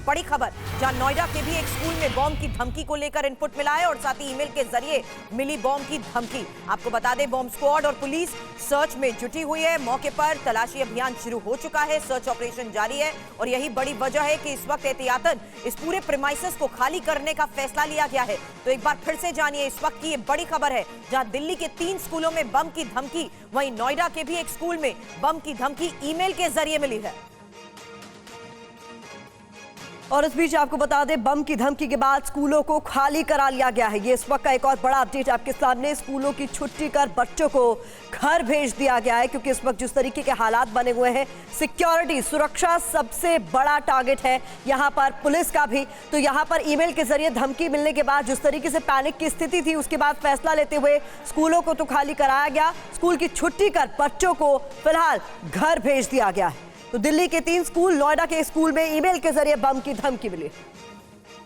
बड़ी खबर, जहां नोएडा के भी एक स्कूल में बॉम्ब की धमकी को लेकर इनपुट मिला है और साथ ही ईमेल के जरिए मिली बॉम्ब की धमकी। आपको बता दें, बॉम्ब स्क्वाड और पुलिस सर्च में जुटी हुई है। मौके पर तलाशी अभियान शुरू हो चुका है, सर्च ऑपरेशन जारी है और यही बड़ी वजह है कि इस वक्त एहतियातन इस पूरे प्रीमाइसेस को खाली करने का फैसला लिया गया है। तो एक बार फिर से जानिए इस वक्त की ये बड़ी खबर है, जहां दिल्ली के 3 स्कूलों में बम की धमकी, वहीं नोएडा के भी एक स्कूल में बम की धमकी ईमेल के जरिए मिली है। और इस बीच आपको बता दें, बम की धमकी के बाद स्कूलों को खाली करा लिया गया है। ये इस वक्त का एक और बड़ा अपडेट आपके सामने। स्कूलों की छुट्टी कर बच्चों को घर भेज दिया गया है, क्योंकि इस वक्त जिस तरीके के हालात बने हुए हैं, सिक्योरिटी, सुरक्षा सबसे बड़ा टारगेट है यहाँ पर पुलिस का भी। तो यहाँ पर ईमेल के जरिए धमकी मिलने के बाद जिस तरीके से पैनिक की स्थिति थी, उसके बाद फैसला लेते हुए स्कूलों को तो खाली कराया गया, स्कूल की छुट्टी कर बच्चों को फिलहाल घर भेज दिया गया है। तो दिल्ली के 3 स्कूल, नोएडा के स्कूल में ईमेल के जरिए बम की धमकी मिली।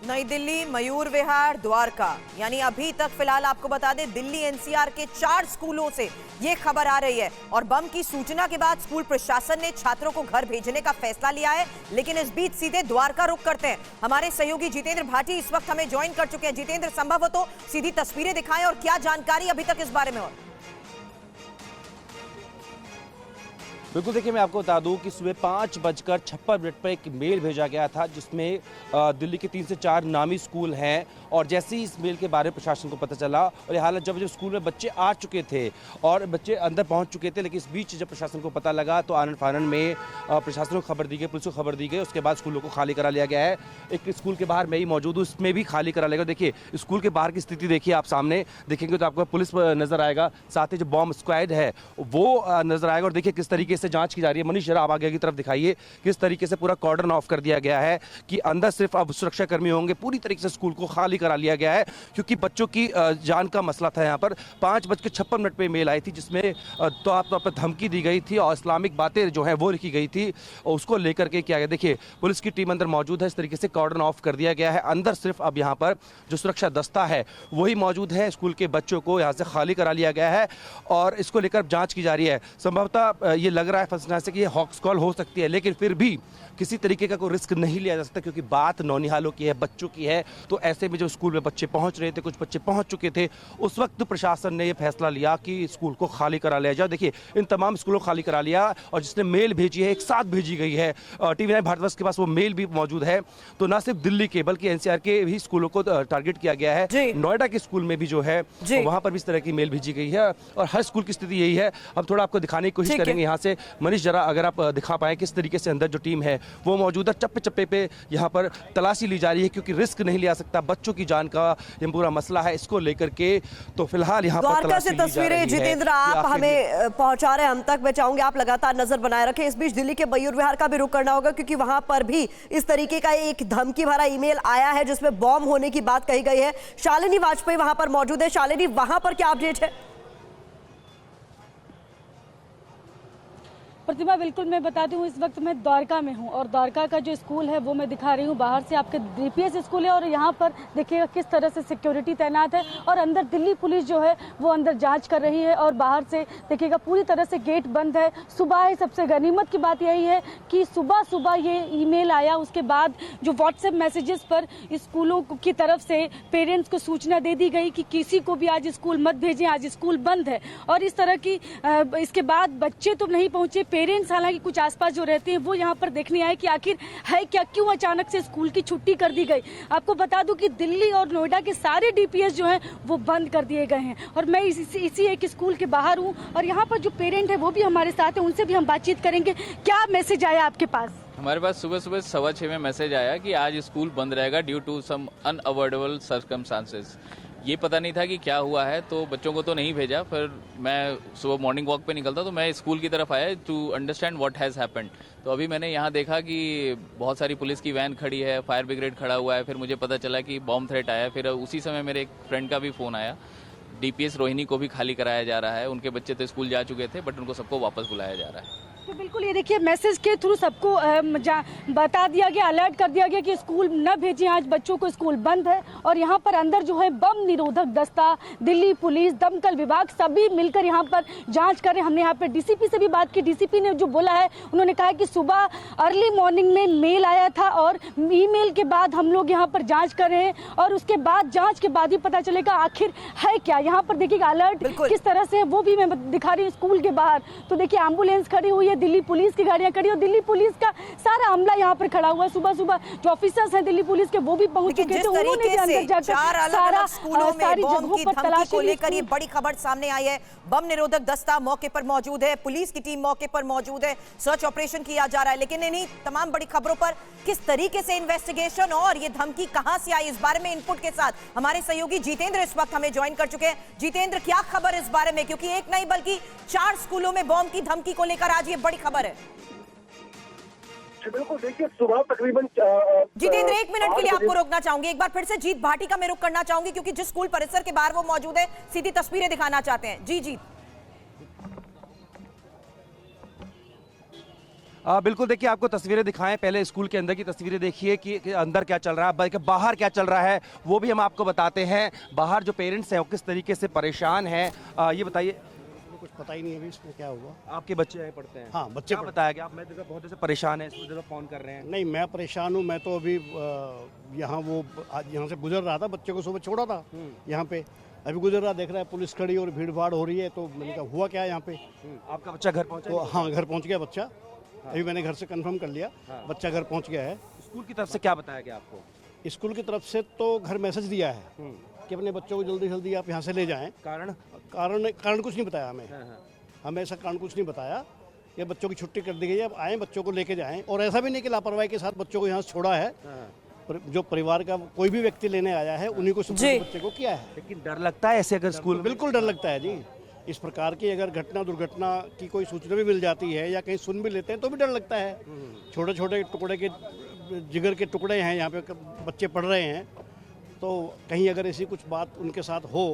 नई दिल्ली, मयूर विहार, द्वारका, यानी अभी तक फिलहाल आपको बता दें दिल्ली एनसीआर के 4 स्कूलों से ये खबर आ रही है। और बम की सूचना के बाद स्कूल प्रशासन ने छात्रों को घर भेजने का फैसला लिया है। लेकिन इस बीच सीधे द्वारका रुख करते हैं। हमारे सहयोगी जितेंद्र भाटी इस वक्त हमें ज्वाइन कर चुके हैं। जितेंद्र, संभव हो तो सीधी तस्वीरें दिखाएं और क्या जानकारी अभी तक इस बारे में। और बिल्कुल, देखिए मैं आपको बता दूं कि सुबह 5:56 पर एक मेल भेजा गया था, जिसमें दिल्ली के 3 से 4 नामी स्कूल हैं। और जैसे ही इस मेल के बारे में प्रशासन को पता चला, और ये हालत जब स्कूल में बच्चे आ चुके थे और बच्चे अंदर पहुंच चुके थे, लेकिन इस बीच जब प्रशासन को पता लगा तो आनन फानन में प्रशासन को खबर दी गई, पुलिस को खबर दी गई। उसके बाद स्कूलों को खाली करा लिया गया है। एक स्कूल के बाहर मैं ही मौजूद हूँ, इसमें भी खाली करा लिया। देखिए स्कूल के बाहर की स्थिति देखिए, आप सामने देखेंगे तो आपको पुलिस नजर आएगा, साथ ही जो बॉम्ब स्क्वाड है वो नजर आएगा। और देखिए किस तरीके से जांच की जा रही है। मनीष, जरा आप आगे की तरफ दिखाइए, किस तरीके से पूरा कॉर्डन ऑफ कर दिया गया है कि अंदर सिर्फ अब सुरक्षा कर्मी होंगे। पूरी तरीके से स्कूल को खाली करा लिया गया है, क्योंकि बच्चों की जान का मसला था। यहाँ पर 5:56 पे मेल आई थी, जिसमें तौर पर धमकी दी गई थी और इस्लामिक बातें जो है वो लिखी गई थी, और उसको लेकर के किया गया। देखिए पुलिस की टीम अंदर मौजूद है। इस तरीके से कॉर्डन ऑफ कर दिया गया है। अंदर सिर्फ अब यहाँ पर जो सुरक्षा दस्ता है वही मौजूद है। स्कूल के बच्चों को यहाँ से खाली करा लिया गया है और इसको लेकर जांच की जा रही है। संभवतः ये लग रहा है फंसना से कि ये हॉक्स कॉल हो सकती है, लेकिन फिर भी किसी तरीके का कोई रिस्क नहीं लिया जा सकता, क्योंकि बात नौनिहालों की है, बच्चों की है। तो ऐसे में जो स्कूल में बच्चे पहुंच रहे थे, कुछ बच्चे पहुंच चुके थे, उस वक्त प्रशासन ने यह फैसला लिया कि स्कूल को खाली करा लिया जाए। देखिए इन तमाम स्कूलों को खाली करा लिया, और जिसने मेल भेजी है एक साथ भेजी गई है। TV9 भारतवर्ष के पास वो मेल भी मौजूद है। तो न सिर्फ दिल्ली के बल्कि एनसीआर के भी स्कूलों को टारगेट किया गया है। नोएडा के स्कूल में भी जो है वहां पर भी इस तरह की मेल भेजी गई है, और हर स्कूल की स्थिति यही है। अब थोड़ा आपको दिखाने की कोशिश करेंगे यहाँ से। मनीष, जरा अगर आप दिखा पाए किस तरीके से अंदर जो टीम है वो मौजूद है। चप्पे चप्पे पे यहाँ पर तलाशी ली जा रही है, क्योंकि रिस्क नहीं लिया सकता। बच्चों की जान का ये पूरा मसला है, इसको लेकर के तो फिलहाल यहाँ पर द्वारका से तस्वीरें जितेंद्र आप हमें पहुंचा रहे हैं हम तक। मैं चाहूंगी आप लगातार नजर बनाए रखें। इस बीच दिल्ली के मयूर विहार का भी रुख करना होगा, क्योंकि वहां पर भी इस तरीके का एक धमकी भरा ईमेल आया है, जिसमें बॉम्ब होने की बात कही गई है। शालिनी वाजपेयी वहां पर मौजूद है। शालिनी, वहां पर क्या अपडेट है? प्रतिमा, बिल्कुल मैं बता दूं, इस वक्त मैं द्वारका में हूं और द्वारका का जो स्कूल है वो मैं दिखा रही हूं। बाहर से आपके DPS स्कूल है और यहां पर देखिएगा किस तरह से सिक्योरिटी तैनात है, और अंदर दिल्ली पुलिस जो है वो अंदर जांच कर रही है, और बाहर से देखिएगा पूरी तरह से गेट बंद है। सुबह है, सबसे गनीमत की बात यही है कि सुबह सुबह ये ईमेल आया, उसके बाद जो व्हाट्सएप मैसेजेस पर स्कूलों की तरफ से पेरेंट्स को सूचना दे दी गई कि किसी को भी आज स्कूल मत भेजें, आज स्कूल बंद है। और इस तरह की इसके बाद बच्चे तो नहीं पहुंचे, पेरेंट्स हालांकि कुछ आसपास जो रहते हैं वो यहाँ पर देखने आए कि आखिर है क्या, क्यों अचानक से स्कूल की छुट्टी कर दी गई। आपको बता दूं कि दिल्ली और नोएडा के सारे DPS जो हैं वो बंद कर दिए गए हैं, और मैं इसी एक स्कूल के बाहर हूँ, और यहाँ पर जो पेरेंट है वो भी हमारे साथ है, उनसे भी हम बातचीत करेंगे। क्या मैसेज आया आपके पास? हमारे पास सुबह 6:15 में मैसेज आया कि आज स्कूल बंद रहेगा due to some unavoidable circumstances. ये पता नहीं था कि क्या हुआ है, तो बच्चों को तो नहीं भेजा। फिर मैं सुबह मॉर्निंग वॉक पे निकलता तो मैं स्कूल की तरफ आया to understand what has happened. तो अभी मैंने यहाँ देखा कि बहुत सारी पुलिस की वैन खड़ी है, फायर ब्रिगेड खड़ा हुआ है। फिर मुझे पता चला कि बॉम्ब थ्रेट आया। फिर उसी समय मेरे एक फ्रेंड का भी फ़ोन आया। DPS रोहिणी को भी खाली कराया जा रहा है। उनके बच्चे तो स्कूल जा चुके थे, बट उनको सबको वापस बुलाया जा रहा है। तो बिल्कुल ये देखिए मैसेज के थ्रू सबको बता दिया गया, अलर्ट कर दिया गया कि स्कूल न भेजें, आज बच्चों को स्कूल बंद है। और यहाँ पर अंदर जो है बम निरोधक दस्ता, दिल्ली पुलिस, दमकल विभाग सभी मिलकर यहाँ पर जांच कर रहे हैं। हमने यहाँ पर डीसीपी से भी बात की। डीसीपी ने जो बोला है, उन्होंने कहा कि सुबह अर्ली मॉर्निंग में मेल आया था और ईमेल के बाद हम लोग यहाँ पर जाँच कर रहे हैं और उसके बाद जाँच के बाद ही पता चलेगा आखिर है क्या। यहाँ पर देखिएगा अलर्ट किस तरह से है वो भी मैं दिखा रही हूँ स्कूल के बाहर। तो देखिए एम्बुलेंस खड़ी हुई है, दिल्ली पुलिस की गाड़ियां खड़ी और दिल्ली पुलिस का सारा अमला यहाँ पर खड़ा हुआ है। सुबह सुबह जो ऑफिसर्स हैं दिल्ली पुलिस के वो भी पहुंच चुके थे। उन्होंने भी अंदर जाकर चार अलग-अलग स्कूलों में बम की धमकी को लेकर ये बड़ी खबर सामने आई है। बम निरोधक दस्ता मौके पर मौजूद है, पुलिस की टीम मौके पर मौजूद है, सर्च ऑपरेशन किया जा रहा है। लेकिन इन्हीं तमाम बड़ी खबरों पर किस तरीके से इन्वेस्टिगेशन और ये धमकी कहां से आई, इस बारे में इनपुट के साथ हमारे सहयोगी जितेंद्र इस वक्त हमें ज्वाइन कर चुके हैं। जितेंद्र, क्या खबर इस बारे में, क्योंकि एक नहीं बल्कि 4 स्कूलों में बम की धमकी को लेकर आज ये बड़ी खबर है। बिल्कुल, देखिए सुबह तकरीबन जितेंद्र, 1 मिनट के लिए आपको रोकना चाहूंगी। एक बार फिर से जीत भाटी का मैं रुख करना चाहूंगी, क्योंकि जिस स्कूल परिसर के बाहर वो मौजूद है सीधी तस्वीरें दिखाना चाहते हैं। जी जीत। बिल्कुल, देखिए आपको तस्वीरें दिखाएं। पहले स्कूल के अंदर की तस्वीरें देखिए कि अंदर क्या चल रहा है, बल्कि बाहर क्या चल रहा है वो भी हम आपको बताते हैं। बाहर जो पेरेंट्स हैं वो किस तरीके से परेशान हैं, ये बताइए। कुछ पता ही नहीं है अभी इसमें क्या हुआ। आपके बच्चे यहाँ पढ़ते हैं? हाँ, बच्चे क्या बताया गया? आप मैं देखा बहुत ऐसे परेशान है, इसको जब फोन कर रहे हैं। नहीं, मैं परेशान हूँ। मैं तो अभी यहाँ वो आज यहाँ से गुजर रहा था, बच्चे को सुबह छोड़ा था यहाँ पे, अभी गुजर रहा, देख रहा है पुलिस खड़ी और भीड़ भाड़ हो रही है। तो मैंने कहा हुआ क्या है यहाँ पे। आपका बच्चा घर पहुँचा? तो हाँ, घर पहुँच गया बच्चा। अभी मैंने घर से कंफर्म कर लिया, बच्चा घर पहुँच गया है। स्कूल की तरफ से क्या बताया गया आपको? स्कूल की तरफ से तो घर मैसेज दिया है कि अपने बच्चों को जल्दी जल्दी आप यहाँ से ले जाएं। कारण कारण कुछ नहीं बताया हमें ऐसा कारण कुछ नहीं बताया। ये बच्चों की छुट्टी कर दी गई है, अब आएँ बच्चों को लेके जाएं। और ऐसा भी नहीं कि लापरवाही के साथ बच्चों को यहाँ से छोड़ा है। जो परिवार का कोई भी व्यक्ति लेने आया है उन्हीं को बच्चे को किया है। लेकिन डर लगता है ऐसे अगर स्कूल? बिल्कुल डर लगता है जी। इस प्रकार की अगर घटना दुर्घटना की कोई सूचना भी मिल जाती है या कहीं सुन भी लेते हैं तो भी डर लगता है। छोटे छोटे टुकड़े के जिगर के टुकड़े हैं, यहाँ पे बच्चे पढ़ रहे हैं, तो कहीं अगर ऐसी कुछ बात उनके साथ हो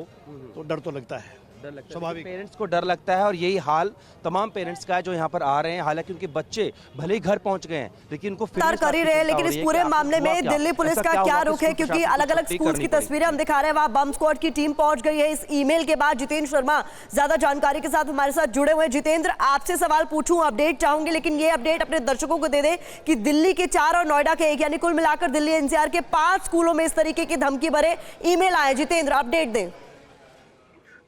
तो डर तो लगता है, स्वाभाविक। पेरेंट्स को डर लगता है और यही हाल तमाम पेरेंट्स का है जो यहाँ पर आ रहे हैं। हालांकि उनके बच्चे भले ही घर पहुंच गए हैं लेकिन उनको कर ही रहे हैं। लेकिन इस पूरे मामले में दिल्ली पुलिस का क्या रुख है, क्योंकि अलग अलग स्कूल की तस्वीरें हम दिखा रहे हैं, वहां बम स्क्वाड की टीम पहुंच गई है इस ईमेल के बाद। जितेंद्र शर्मा ज्यादा जानकारी के साथ हमारे साथ जुड़े हुए हैं। जितेंद्र, आपसे सवाल पूछूं, अपडेट चाहूंगी, लेकिन ये अपडेट अपने दर्शकों को दे दे कि दिल्ली के 4 और नोएडा के 1, यानी कुल मिलाकर दिल्ली एनसीआर के 5 स्कूलों में इस तरीके की धमकी भरे ईमेल आए। जितेंद्र, अपडेट दें।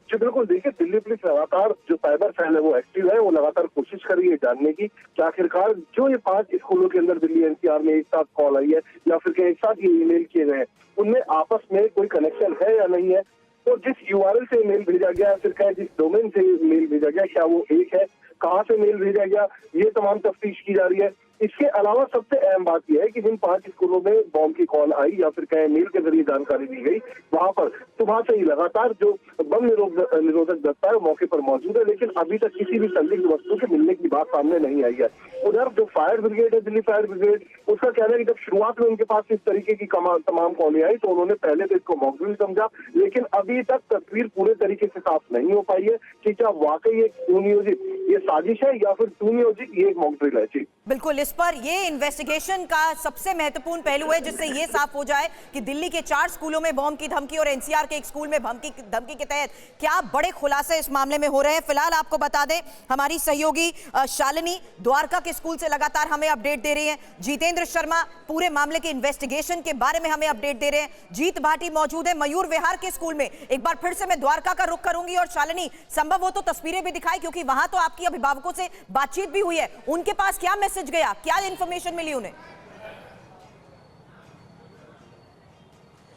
जी बिल्कुल, देखिए दिल्ली पुलिस लगातार जो साइबर सेल है वो एक्टिव है, वो लगातार कोशिश कर रही है जानने की कि आखिरकार जो ये 5 स्कूलों के अंदर दिल्ली एनसीआर में एक साथ कॉल आई है या फिर एक साथ ये ईमेल किए गए हैं, उनमें आपस में कोई कनेक्शन है या नहीं है। तो जिस यूआरएल से मेल भेजा गया, फिर कहें जिस डोमेन से मेल भेजा गया, क्या वो एक है, कहाँ से मेल भेजा गया, ये तमाम तफ्तीश की जा रही है। इसके अलावा सबसे अहम बात यह है कि जिन 5 स्कूलों में बॉम्ब की कॉल आई या फिर कहें मेल के जरिए जानकारी दी गई, वहां पर सुबह से ही लगातार जो बम निरोधक दस्ता है मौके पर मौजूद है, लेकिन अभी तक किसी भी संदिग्ध वस्तु के मिलने की बात सामने नहीं आई है। उधर जो फायर ब्रिगेड है, दिल्ली फायर ब्रिगेड, उसका कहना है कि जब शुरुआत में उनके पास इस तरीके की तमाम कॉलें आई तो उन्होंने पहले तो इसको मॉकड्रिल समझा, लेकिन अभी तक तस्वीर पूरे तरीके से साफ नहीं हो पाई है कि क्या वाकई ये सुनियोजित ये साजिश है या फिर सुनियोजित ये एक मॉकड्रिल है। जी बिल्कुल, इस पर ये इन्वेस्टिगेशन का सबसे महत्वपूर्ण पहलू है जिससे ये साफ हो जाए कि दिल्ली के 4 स्कूलों में बॉम्ब की धमकी और एनसीआर के एक स्कूल में धमकी के तहत क्या बड़े खुलासे इस मामले में हो रहे हैं। फिलहाल आपको बता दें, हमारी सहयोगी शालिनी द्वारका के स्कूल से लगातार हमें अपडेट दे रही हैं। जितेंद्र शर्मा पूरे मामले के इन्वेस्टिगेशन के बारे में हमें अपडेट दे रहे हैं। जीत भाटी मौजूद है मयूर विहार के स्कूल में। एक बार फिर से मैं द्वारका का रुख करूंगी और शालिनी संभव हो तो तस्वीरें भी दिखाई, क्योंकि वहां तो आपकी अभिभावकों से बातचीत भी हुई है। उनके पास क्या मैसेज गया, क्या इंफॉर्मेशन मिली उन्हें?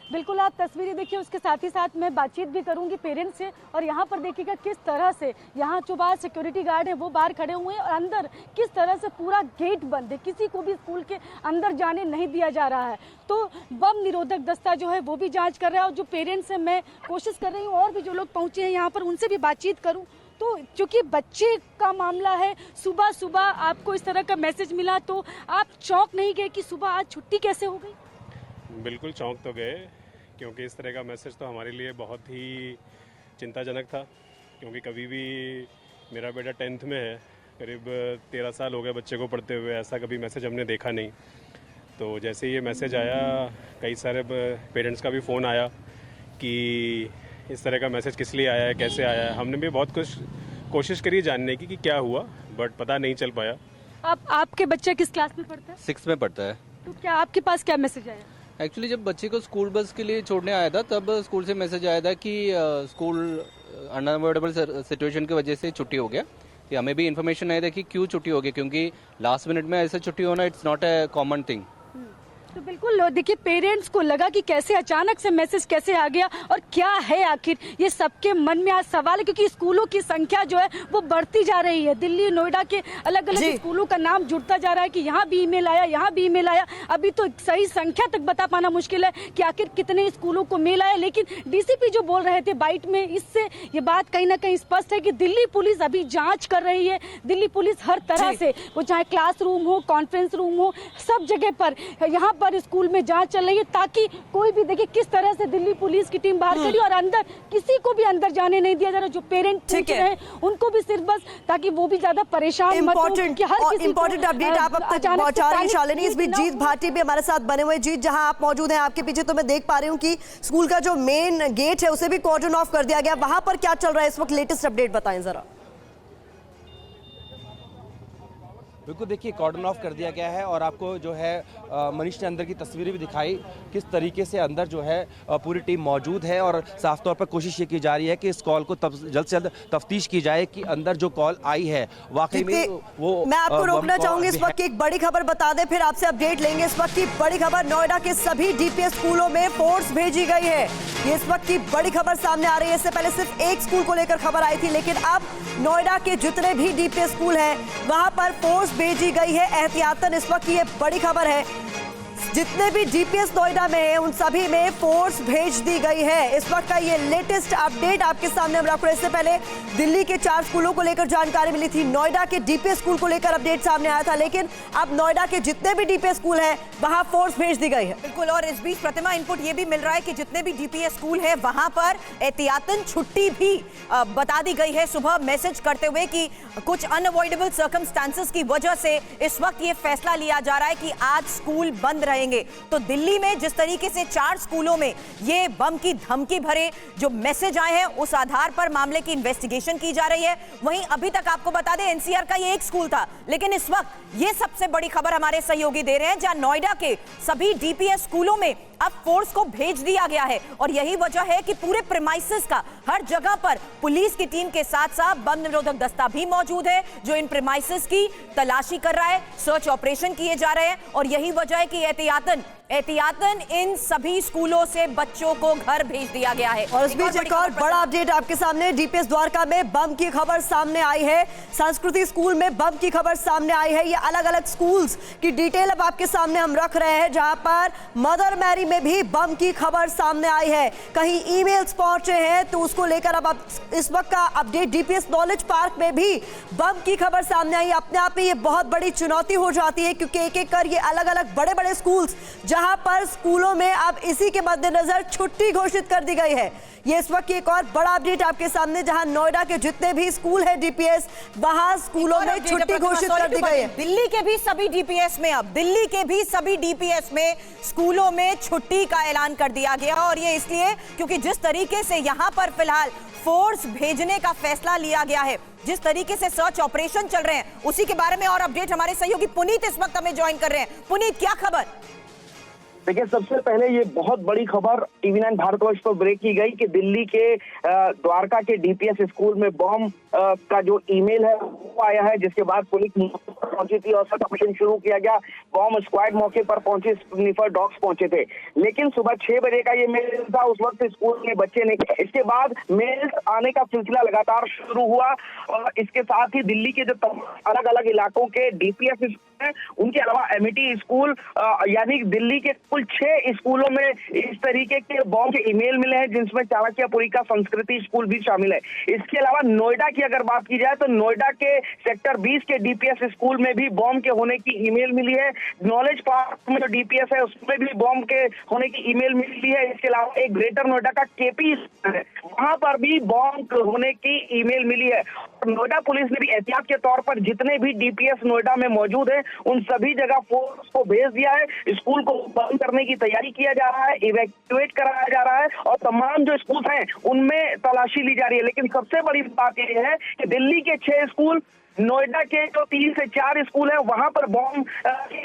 बिल्कुल, आप तस्वीरें देखिए, उसके साथ ही साथ मैं बातचीत भी करूंगी पेरेंट्स से। और यहाँ पर देखिएगा किस तरह से यहाँ जो बाहर सिक्योरिटी गार्ड है वो बाहर खड़े हुए हैं और अंदर किस तरह से पूरा गेट बंद है, किसी को भी स्कूल के अंदर जाने नहीं दिया जा रहा है। तो बम निरोधक दस्ता जो है वो भी जांच कर रहा है और जो पेरेंट्स हैं, मैं कोशिश कर रही हूँ और भी जो लोग पहुँचे हैं यहाँ पर उनसे भी बातचीत करूँ। तो चूंकि बच्चे का मामला है, सुबह सुबह आपको इस तरह का मैसेज मिला तो आप चौंक नहीं गए कि सुबह आज छुट्टी कैसे हो गई? बिल्कुल चौंक तो गए, क्योंकि इस तरह का मैसेज तो हमारे लिए बहुत ही चिंताजनक था। क्योंकि कभी भी मेरा बेटा 10th में है करीब 13 साल हो गए बच्चे को पढ़ते हुए, ऐसा कभी मैसेज हमने देखा नहीं। तो जैसे ये मैसेज आया, कई सारे पेरेंट्स का भी फ़ोन आया कि इस तरह का मैसेज किस लिए आया है, कैसे आया है। हमने भी बहुत कुछ कोशिश करी जानने की कि क्या हुआ, बट पता नहीं चल पाया। आपके बच्चे किस क्लास में पढ़ते हैं? 6 में पढ़ता है। तो क्या आपके पास क्या मैसेज आया? एक्चुअली जब बच्चे को स्कूल बस के लिए छोड़ने आया था, तब स्कूल से मैसेज आया था कि स्कूल अनअवॉइडेबल सिचुएशन की वजह से छुट्टी हो गया। कि हमें भी इन्फॉर्मेशन आया था कि क्यों छुट्टी हो गई, क्योंकि लास्ट मिनट में ऐसा छुट्टी होना it's not a common thing. तो बिल्कुल देखिए, पेरेंट्स को लगा कि कैसे अचानक से मैसेज कैसे आ गया और क्या है आखिर, ये सबके मन में आज सवाल है, क्योंकि स्कूलों की संख्या जो है वो बढ़ती जा रही है। दिल्ली, नोएडा के अलग अलग स्कूलों का नाम जुड़ता जा रहा है कि यहाँ भी ईमेल आया, यहाँ भी ईमेल आया। अभी तो सही संख्या तक बता पाना मुश्किल है कि आखिर कितने स्कूलों को मेल आया। लेकिन डीसीपी जो बोल रहे थे बाइट में, इससे ये बात कहीं ना कहीं स्पष्ट है कि दिल्ली पुलिस अभी जाँच कर रही है। दिल्ली पुलिस हर तरह से, वो चाहे क्लासरूम हो, कॉन्फ्रेंस रूम हो, सब जगह पर यहाँ पर स्कूल में जांच चल रही है, ताकि कोई भी देखे किस तरह से दिल्ली पुलिस की टीम बाहर खड़ी और अंदर किसी को भी अंदर जाने नहीं दिया जा रहा। जो पेरेंट पूछ रहे हैं उनको भी सिर्फ बस ताकि वो भी ज्यादा परेशान मत हो, क्योंकि हर किसी को इंपॉर्टेंट अपडेट आप अब तक पहुंचा रही हैं शालिनी। इस बीच जीत भाटी भी हमारे साथ बने हुए। जीत, जहां आप मौजूद हैं, आपके पीछे तो मैं देख पा रही हूँ कि स्कूल का जो मेन गेट है उसे भी कॉर्डन ऑफ कर दिया गया। वहां पर क्या चल रहा है इस वक्त, लेटेस्ट अपडेट बताएं जरा। बिल्कुल, देखिए कॉर्डन ऑफ कर दिया गया है और आपको जो है मनीष ने अंदर की तस्वीरें भी दिखाई, किस तरीके से अंदर जो है पूरी टीम मौजूद है और साफ तौर पर कोशिश ये की जा रही है कि इस कॉल को जल्द से जल्द तफ्तीश की जाए कि अंदर जो कॉल आई है वाकई में वो। मैं आपको रोकना चाहूंगी, इस वक्त की एक बड़ी खबर बता दें, फिर आपसे अपडेट लेंगे। इस वक्त की बड़ी खबर, नोएडा के सभी डीपीएस स्कूलों में फोर्स भेजी गई है। ये इस वक्त की बड़ी खबर सामने आ रही है। इससे पहले सिर्फ एक स्कूल को लेकर खबर आई थी, लेकिन अब नोएडा के जितने भी डीपीएस स्कूल हैं वहां पर फोर्स भेजी गई है एहतियातन। इस वक्त की ये बड़ी खबर है, जितने भी डीपीएस नोएडा में हैं उन सभी में फोर्स भेज दी गई है। इस वक्त का ये लेटेस्ट अपडेट आपके सामने हम रख रहे हैं। इससे पहले दिल्ली के 4 स्कूलों को लेकर जानकारी मिली थी, नोएडा के डीपीएस स्कूल को लेकर अपडेट सामने आया था, लेकिन अब नोएडा के जितने भी डीपीएस स्कूल हैं वहां फोर्स भेज दी गई है। बिल्कुल, और इस बीच प्रतिमा इनपुट ये भी मिल रहा है कि जितने भी डीपीएस स्कूल है वहां पर एहतियातन छुट्टी भी बता दी गई है सुबह मैसेज करते हुए कि कुछ अनअवॉइडेबल सर्कमस्टांसेस की वजह से इस वक्त ये फैसला लिया जा रहा है कि आज स्कूल बंद रहेंगे। तो दिल्ली में जिस तरीके से 4 स्कूलों में ये बम की धमकी भरे जो मैसेज आए हैं, उस आधार पर मामले की इन्वेस्टिगेशन की जा रही है। वहीं अभी तक आपको बता दें एनसीआर का ये एक स्कूल था, लेकिन इस वक्त ये सबसे बड़ी खबर हमारे सहयोगी दे रहे हैं, जहां नोएडा के सभी डीपीएस स्कूलों में अब फोर्स को भेज दिया गया है। और यही वजह है कि पूरे प्रीमाइसेस का हर जगह पर पुलिस की टीम के साथ साथ बम निरोधक दस्ता भी मौजूद है, जो इन प्रीमाइसेस की तलाशी कर रहा है, सर्च ऑपरेशन किए जा रहे हैं। और यही वजह है कि एहतियातन इन सभी स्कूलों से बच्चों को घर भेज दिया गया है। और इस बीच एक और बड़ा अपडेट आपके सामने, डीपीएस द्वारका में बम की खबर सामने आई है। संस्कृति स्कूल में बम की खबर सामने आई है। ये अलग अलग स्कूल्स की डिटेल अब आपके सामने हम रख रहे हैं, जहां पर मदर मैरी में भी बम की खबर सामने आई है। कहीं ईमेल्स पहुंचे हैं तो उसको लेकर अब इस वक्त का अपडेट, डीपीएस नॉलेज पार्क में भी बम की खबर सामने आई। अपने आप में ये बहुत बड़ी चुनौती हो जाती है, क्योंकि एक एक कर ये अलग अलग बड़े बड़े स्कूल्स, जहां पर स्कूलों में अब इसी के मद्देनजर छुट्टी घोषित कर दी गई है। ये इस वक्त की एक और बड़ा अपडेट आपके सामने, जहां नोएडा के जितने भी स्कूल है डीपीएस, वहां स्कूलों में छुट्टी घोषित कर दी गई है। दिल्ली के भी सभी डीपीएस में, अब दिल्ली के भी सभी डीपीएस में स्कूलों में छुट्टी का ऐलान कर दिया गया। और ये इसलिए क्योंकि जिस तरीके से यहां पर फिलहाल फोर्स भेजने का फैसला लिया गया है, जिस तरीके से सर्च ऑपरेशन चल रहे हैं, उसी के बारे में और अपडेट हमारे सहयोगी पुनीत इस वक्त हमें ज्वाइन कर रहे हैं। पुनीत, क्या खबर? देखिए, सबसे पहले ये बहुत बड़ी खबर TV9 भारतवर्ष पर ब्रेक की गई कि दिल्ली के द्वारका के डीपीएस स्कूल में बम का जो ईमेल है वो आया है, जिसके बाद पुलिस पहुंची थी और सर्च ऑपरेशन शुरू किया गया। बॉम्ब स्क्वाड मौके पर पहुंची, स्निफर डॉग्स पहुंचे थे, लेकिन सुबह 6 बजे का ये मेल था। उस वक्त स्कूल में बच्चे नहीं। इसके बाद मेल आने का सिलसिला लगातार शुरू हुआ और इसके साथ ही दिल्ली के जो अलग अलग इलाकों के डीपीएस हैं, उनके अलावा एमिटी स्कूल, यानी दिल्ली के कुल 6 स्कूलों में इस तरीके के बॉम्ब के ईमेल मिले हैं, जिसमें चाणक्यपुरी का संस्कृति स्कूल भी शामिल है। इसके अलावा नोएडा की अगर बात की जाए तो नोएडा के सेक्टर 20 के डीपीएस स्कूल में भी बॉम्ब के होने की ईमेल मिली है। नॉलेज पार्क में जो डीपीएस है उसमें भी बॉम्ब के होने की ईमेल मिली है। इसके अलावा एक ग्रेटर नोएडा का केपी है, वहां पर भी बॉम्ब होने की ईमेल मिली है। नोएडा पुलिस ने भी एहतियात के तौर पर जितने भी डीपीएस नोएडा में मौजूद है उन सभी जगह फोर्स को भेज दिया है। स्कूल को बंद करने की तैयारी किया जा रहा है, इवैक्यूएट कराया जा रहा है और तमाम जो स्कूल हैं उनमें तलाशी ली जा रही है। लेकिन सबसे बड़ी बात यह है कि दिल्ली के 6 स्कूल, नोएडा के जो 3 से 4 स्कूल हैं वहां पर बॉम्ब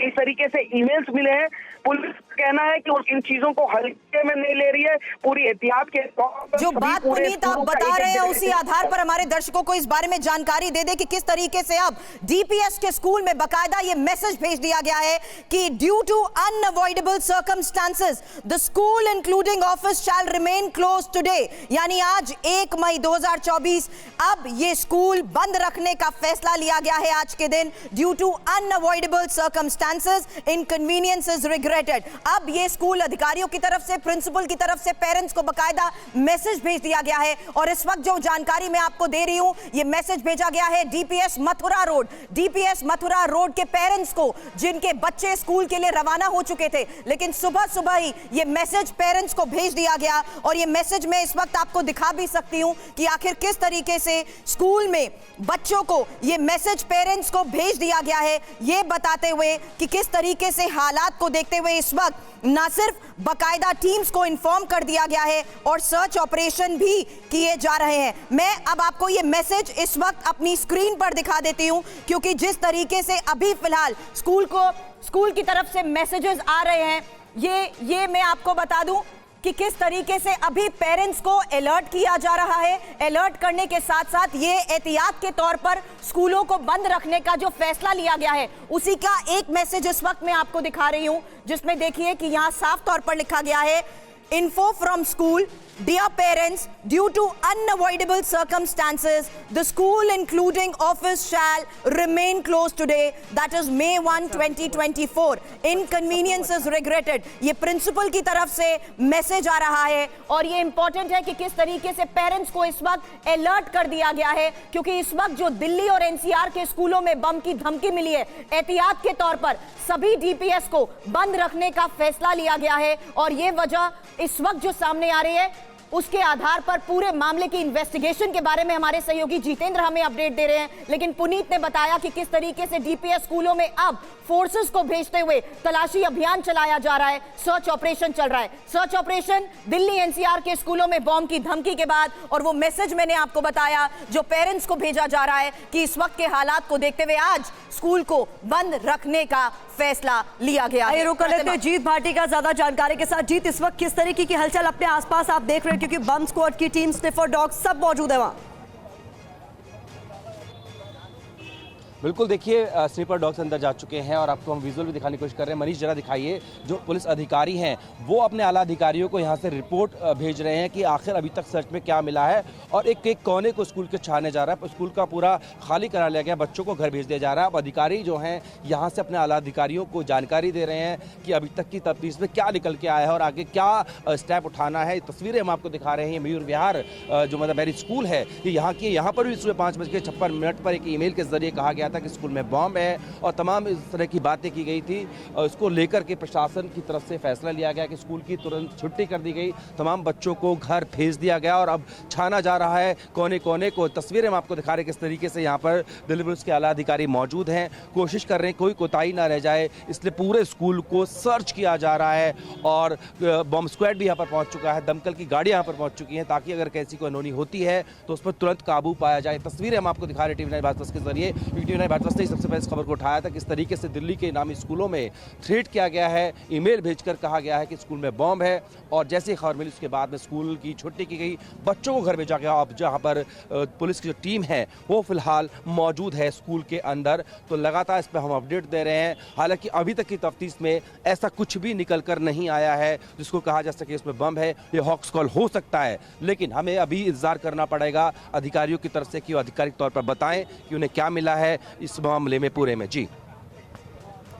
इस तरीके से ईमेल्स मिले हैं। पुलिस का कहना है कि इन चीजों को हल्के में नहीं ले रही है, पूरी एहतियात के तौर पर। जो बात पुनीत आप बता रहे हैं उसी आधार पर हमारे दर्शकों को इस बारे में जानकारी दे दे कि किस तरीके से अब डीपीएस के स्कूल में बकायदा ये मैसेज भेज दिया गया है कि due to unavoidable circumstances the school including office shall remain close today, यानी आज 1 मई 2024 अब ये स्कूल बंद रखने का फैसला लिया गया है आज के दिन। Due to unavoidable circumstances inconveniences regretted. अब ये स्कूल अधिकारियों की तरफ से, प्रिंसिपल की तरफ से पेरेंट्स को बकायदा मैसेज भेज दिया गया है। और इस वक्त जो जानकारी मैं आपको दे रही हूं, ये मैसेज भेजा गया है डीपीएस मथुरा रोड के पेरेंट्स को, जिनके बच्चे स्कूल के लिए रवाना हो चुके थे। लेकिन सुबह सुबह ही ये मैसेज पेरेंट्स को भेज दिया गया और ये मैसेज मैं इस वक्त आपको दिखा भी सकती हूं कि आखिर किस तरीके से स्कूल में बच्चों को ये मैसेज पेरेंट्स को भेज दिया गया है, ये बताते हुए कि किस तरीके से हालात को देखते हुए इस वक्त ना सिर्फ बकायदा टीम्स को इन्फॉर्म कर दिया गया है और सर्च ऑपरेशन भी किए जा रहे हैं। मैं अब आपको ये मैसेज इस वक्त अपनी स्क्रीन पर दिखा देती हूं, क्योंकि जिस तरीके से अभी फिलहाल स्कूल की तरफ से मैसेजेस आ रहे हैं, ये मैं आपको बता दूं कि किस तरीके से अभी पेरेंट्स को अलर्ट किया जा रहा है। अलर्ट करने के साथ साथ ये एहतियात के तौर पर स्कूलों को बंद रखने का जो फैसला लिया गया है उसी का एक मैसेज इस वक्त मैं आपको दिखा रही हूं, जिसमें देखिए कि यहां साफ तौर पर लिखा गया है, info from school, Dear parents, due to unavoidable circumstances, the school including office shall remain closed today, that is May 1, 2024. Inconveniences regretted. ये प्रिंसिपल की तरफ से मैसेज आ रहा है और ये इंपॉर्टेंट है कि किस तरीके से पेरेंट्स को इस वक्त अलर्ट कर दिया गया है, क्योंकि इस वक्त जो दिल्ली और एनसीआर के स्कूलों में बम की धमकी मिली है, एहतियात के तौर पर सभी डीपीएस को बंद रखने का फैसला लिया गया है। और ये वजह इस वक्त जो सामने आ रही है उसके आधार पर पूरे मामले की इन्वेस्टिगेशन के बारे में हमारे सहयोगी जितेंद्र हमें अपडेट दे रहे हैं। लेकिन पुनीत ने बताया कि किस तरीके से डीपीएस स्कूलों में अब फोर्सेस को भेजते हुए तलाशी अभियान चलाया जा रहा है, सर्च ऑपरेशन चल रहा है। सर्च ऑपरेशन दिल्ली एनसीआर के स्कूलों में बॉम्ब की धमकी के बाद और वो मैसेज मैंने आपको बताया जो पेरेंट्स को भेजा जा रहा है कि इस वक्त के हालात को देखते हुए आज स्कूल को बंद रखने का फैसला लिया गया है। रुक लेते हैं जीत भाटी का ज्यादा जानकारी के साथ। जीत, इस वक्त किस तरीके की हलचल अपने आसपास आप देख रहे हैं, क्योंकि बम स्क्वाड की टीम, स्निफर डॉग सब मौजूद है वहां? बिल्कुल, देखिए स्निपर डॉग्स अंदर जा चुके हैं और आपको हम विजुअल भी दिखाने की कोशिश कर रहे हैं। मनीष जरा दिखाइए, जो पुलिस अधिकारी हैं वो अपने आला अधिकारियों को यहाँ से रिपोर्ट भेज रहे हैं कि आखिर अभी तक सर्च में क्या मिला है और एक एक कोने को स्कूल के छाने जा रहा है। स्कूल का पूरा खाली करा लिया गया, बच्चों को घर भेज दिया जा रहा है। अब अधिकारी जो हैं यहाँ से अपने आला अधिकारियों को जानकारी दे रहे हैं कि अभी तक की तफ्तीश में क्या निकल के आया है और आगे क्या स्टेप उठाना है। तस्वीरें हम आपको दिखा रहे हैं। मयूर विहार जो मतलब मैरिज स्कूल है यहाँ की, यहाँ पर भी सुबह 5:56 पर एक ईमेल के जरिए कहा गया था कि स्कूल में बॉम्ब है और तमाम इस तरह की बातें की गई थी। इसको लेकर के प्रशासन की तरफ से फैसला लिया गया कि स्कूल की तुरंत छुट्टी कर दी गई, तमाम बच्चों को घर भेज दिया गया और अब छाना जा रहा है कोने कोने को। तस्वीरें हम आपको दिखा रहे हैं किस तरीके से यहाँ पर दिल्ली पुलिस के आला अधिकारी मौजूद हैं, कोशिश कर रहे हैं कोई कोताही ना रह जाए, इसलिए पूरे स्कूल को सर्च किया जा रहा है। और बॉम्ब स्क्वाड भी यहाँ पर पहुँच चुका है, दमकल की गाड़ियाँ यहाँ पर पहुँच चुकी हैं ताकि अगर कैसी कोई अनहोनी होती है तो उस पर तुरंत काबू पाया जाए। तस्वीरें हम आपको दिखा रहे हैं TV9 भारत वर्ष के जरिए। TV9 भारत वर्ष ने सबसे पहले इस खबर को उठाया था किस तरीके से दिल्ली के नामी स्कूलों में थ्रेट किया गया है, ईमेल भेजकर कहा गया है कि स्कूल में बॉम्ब है और जैसे ही खबर मिली उसके बाद में स्कूल की छुट्टी की गई, बच्चों को घर भेजा गया। अब जहां पर पुलिस की जो टीम है वो फिलहाल मौजूद है स्कूल के अंदर, तो लगातार इस पर हम अपडेट दे रहे हैं। हालांकि अभी तक की तफ्तीश में ऐसा कुछ भी निकल कर नहीं आया है जिसको कहा जा सके इसमें बम है। ये हॉक्स कॉल हो सकता है, लेकिन हमें अभी इंतजार करना पड़ेगा अधिकारियों की तरफ से कि वो आधिकारिक तौर पर बताएं कि उन्हें क्या मिला है इस मामले में पूरे में। जी,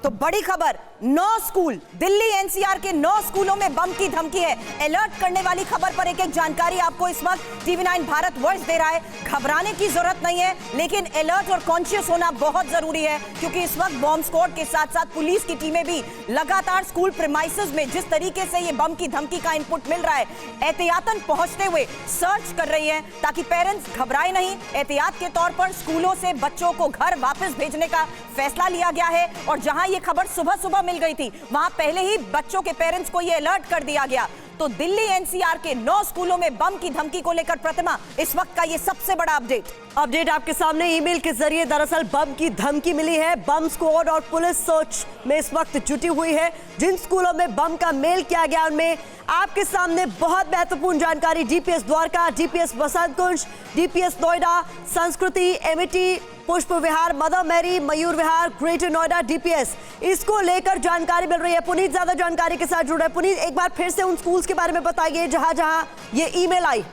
तो बड़ी खबर 9 स्कूल, दिल्ली एनसीआर के 9 स्कूलों में बम की धमकी है। अलर्ट करने वाली खबर पर एक एक जानकारी आपको इस वक्त टीवी9 भारतवर्ष दे रहा है। घबराने की जरूरत नहीं है, लेकिन अलर्ट और कॉन्शियस होना बहुत जरूरी है, क्योंकि इस वक्त बॉम्ब स्क्वाड के साथ साथ पुलिस की टीमें भी लगातार स्कूल प्रीमाइसेस में जिस तरीके से ये बम की धमकी का इनपुट मिल रहा है, एहतियातन पहुंचते हुए सर्च कर रही है ताकि पेरेंट्स घबराए नहीं। एहतियात के तौर पर स्कूलों से बच्चों को घर वापस भेजने का फैसला लिया गया है, और जहां ये खबर सुबह सुबह मिल गई थी, वहां पहले ही बच्चों के पेरेंट्स को ये अलर्ट कर दिया गया। तो दिल्ली एनसीआर के 9 स्कूलों में बम की धमकी को लेकर प्रतिमा इस वक्त का ये सबसे बड़ा अपडेट आपके सामने ईमेल के जरिए दरअसल बम की धमकी मिली है। बम स्क्वाड और पुलिस सर्च में इस वक्त जुटी हुई है। जिन स्कूलों में बम का मेल किया गया उनमें आपके सामने बहुत महत्वपूर्ण जानकारी। डीपीएस द्वारका, डीपीएस बसंत कुंज, डीपीएस नोएडा, संस्कृति, एमिटी, पुष्प विहार, mother Mary, Mayur Vihar, greater Noida DPS, इसको लेकर जानकारी मिल रही है। पुनीत ज्यादा जानकारी के साथ जुड़ रहे हैं। पुनीत, एक बार फिर से उन स्कूल्स के बारे में बताइए जहां जहां ये ईमेल आई।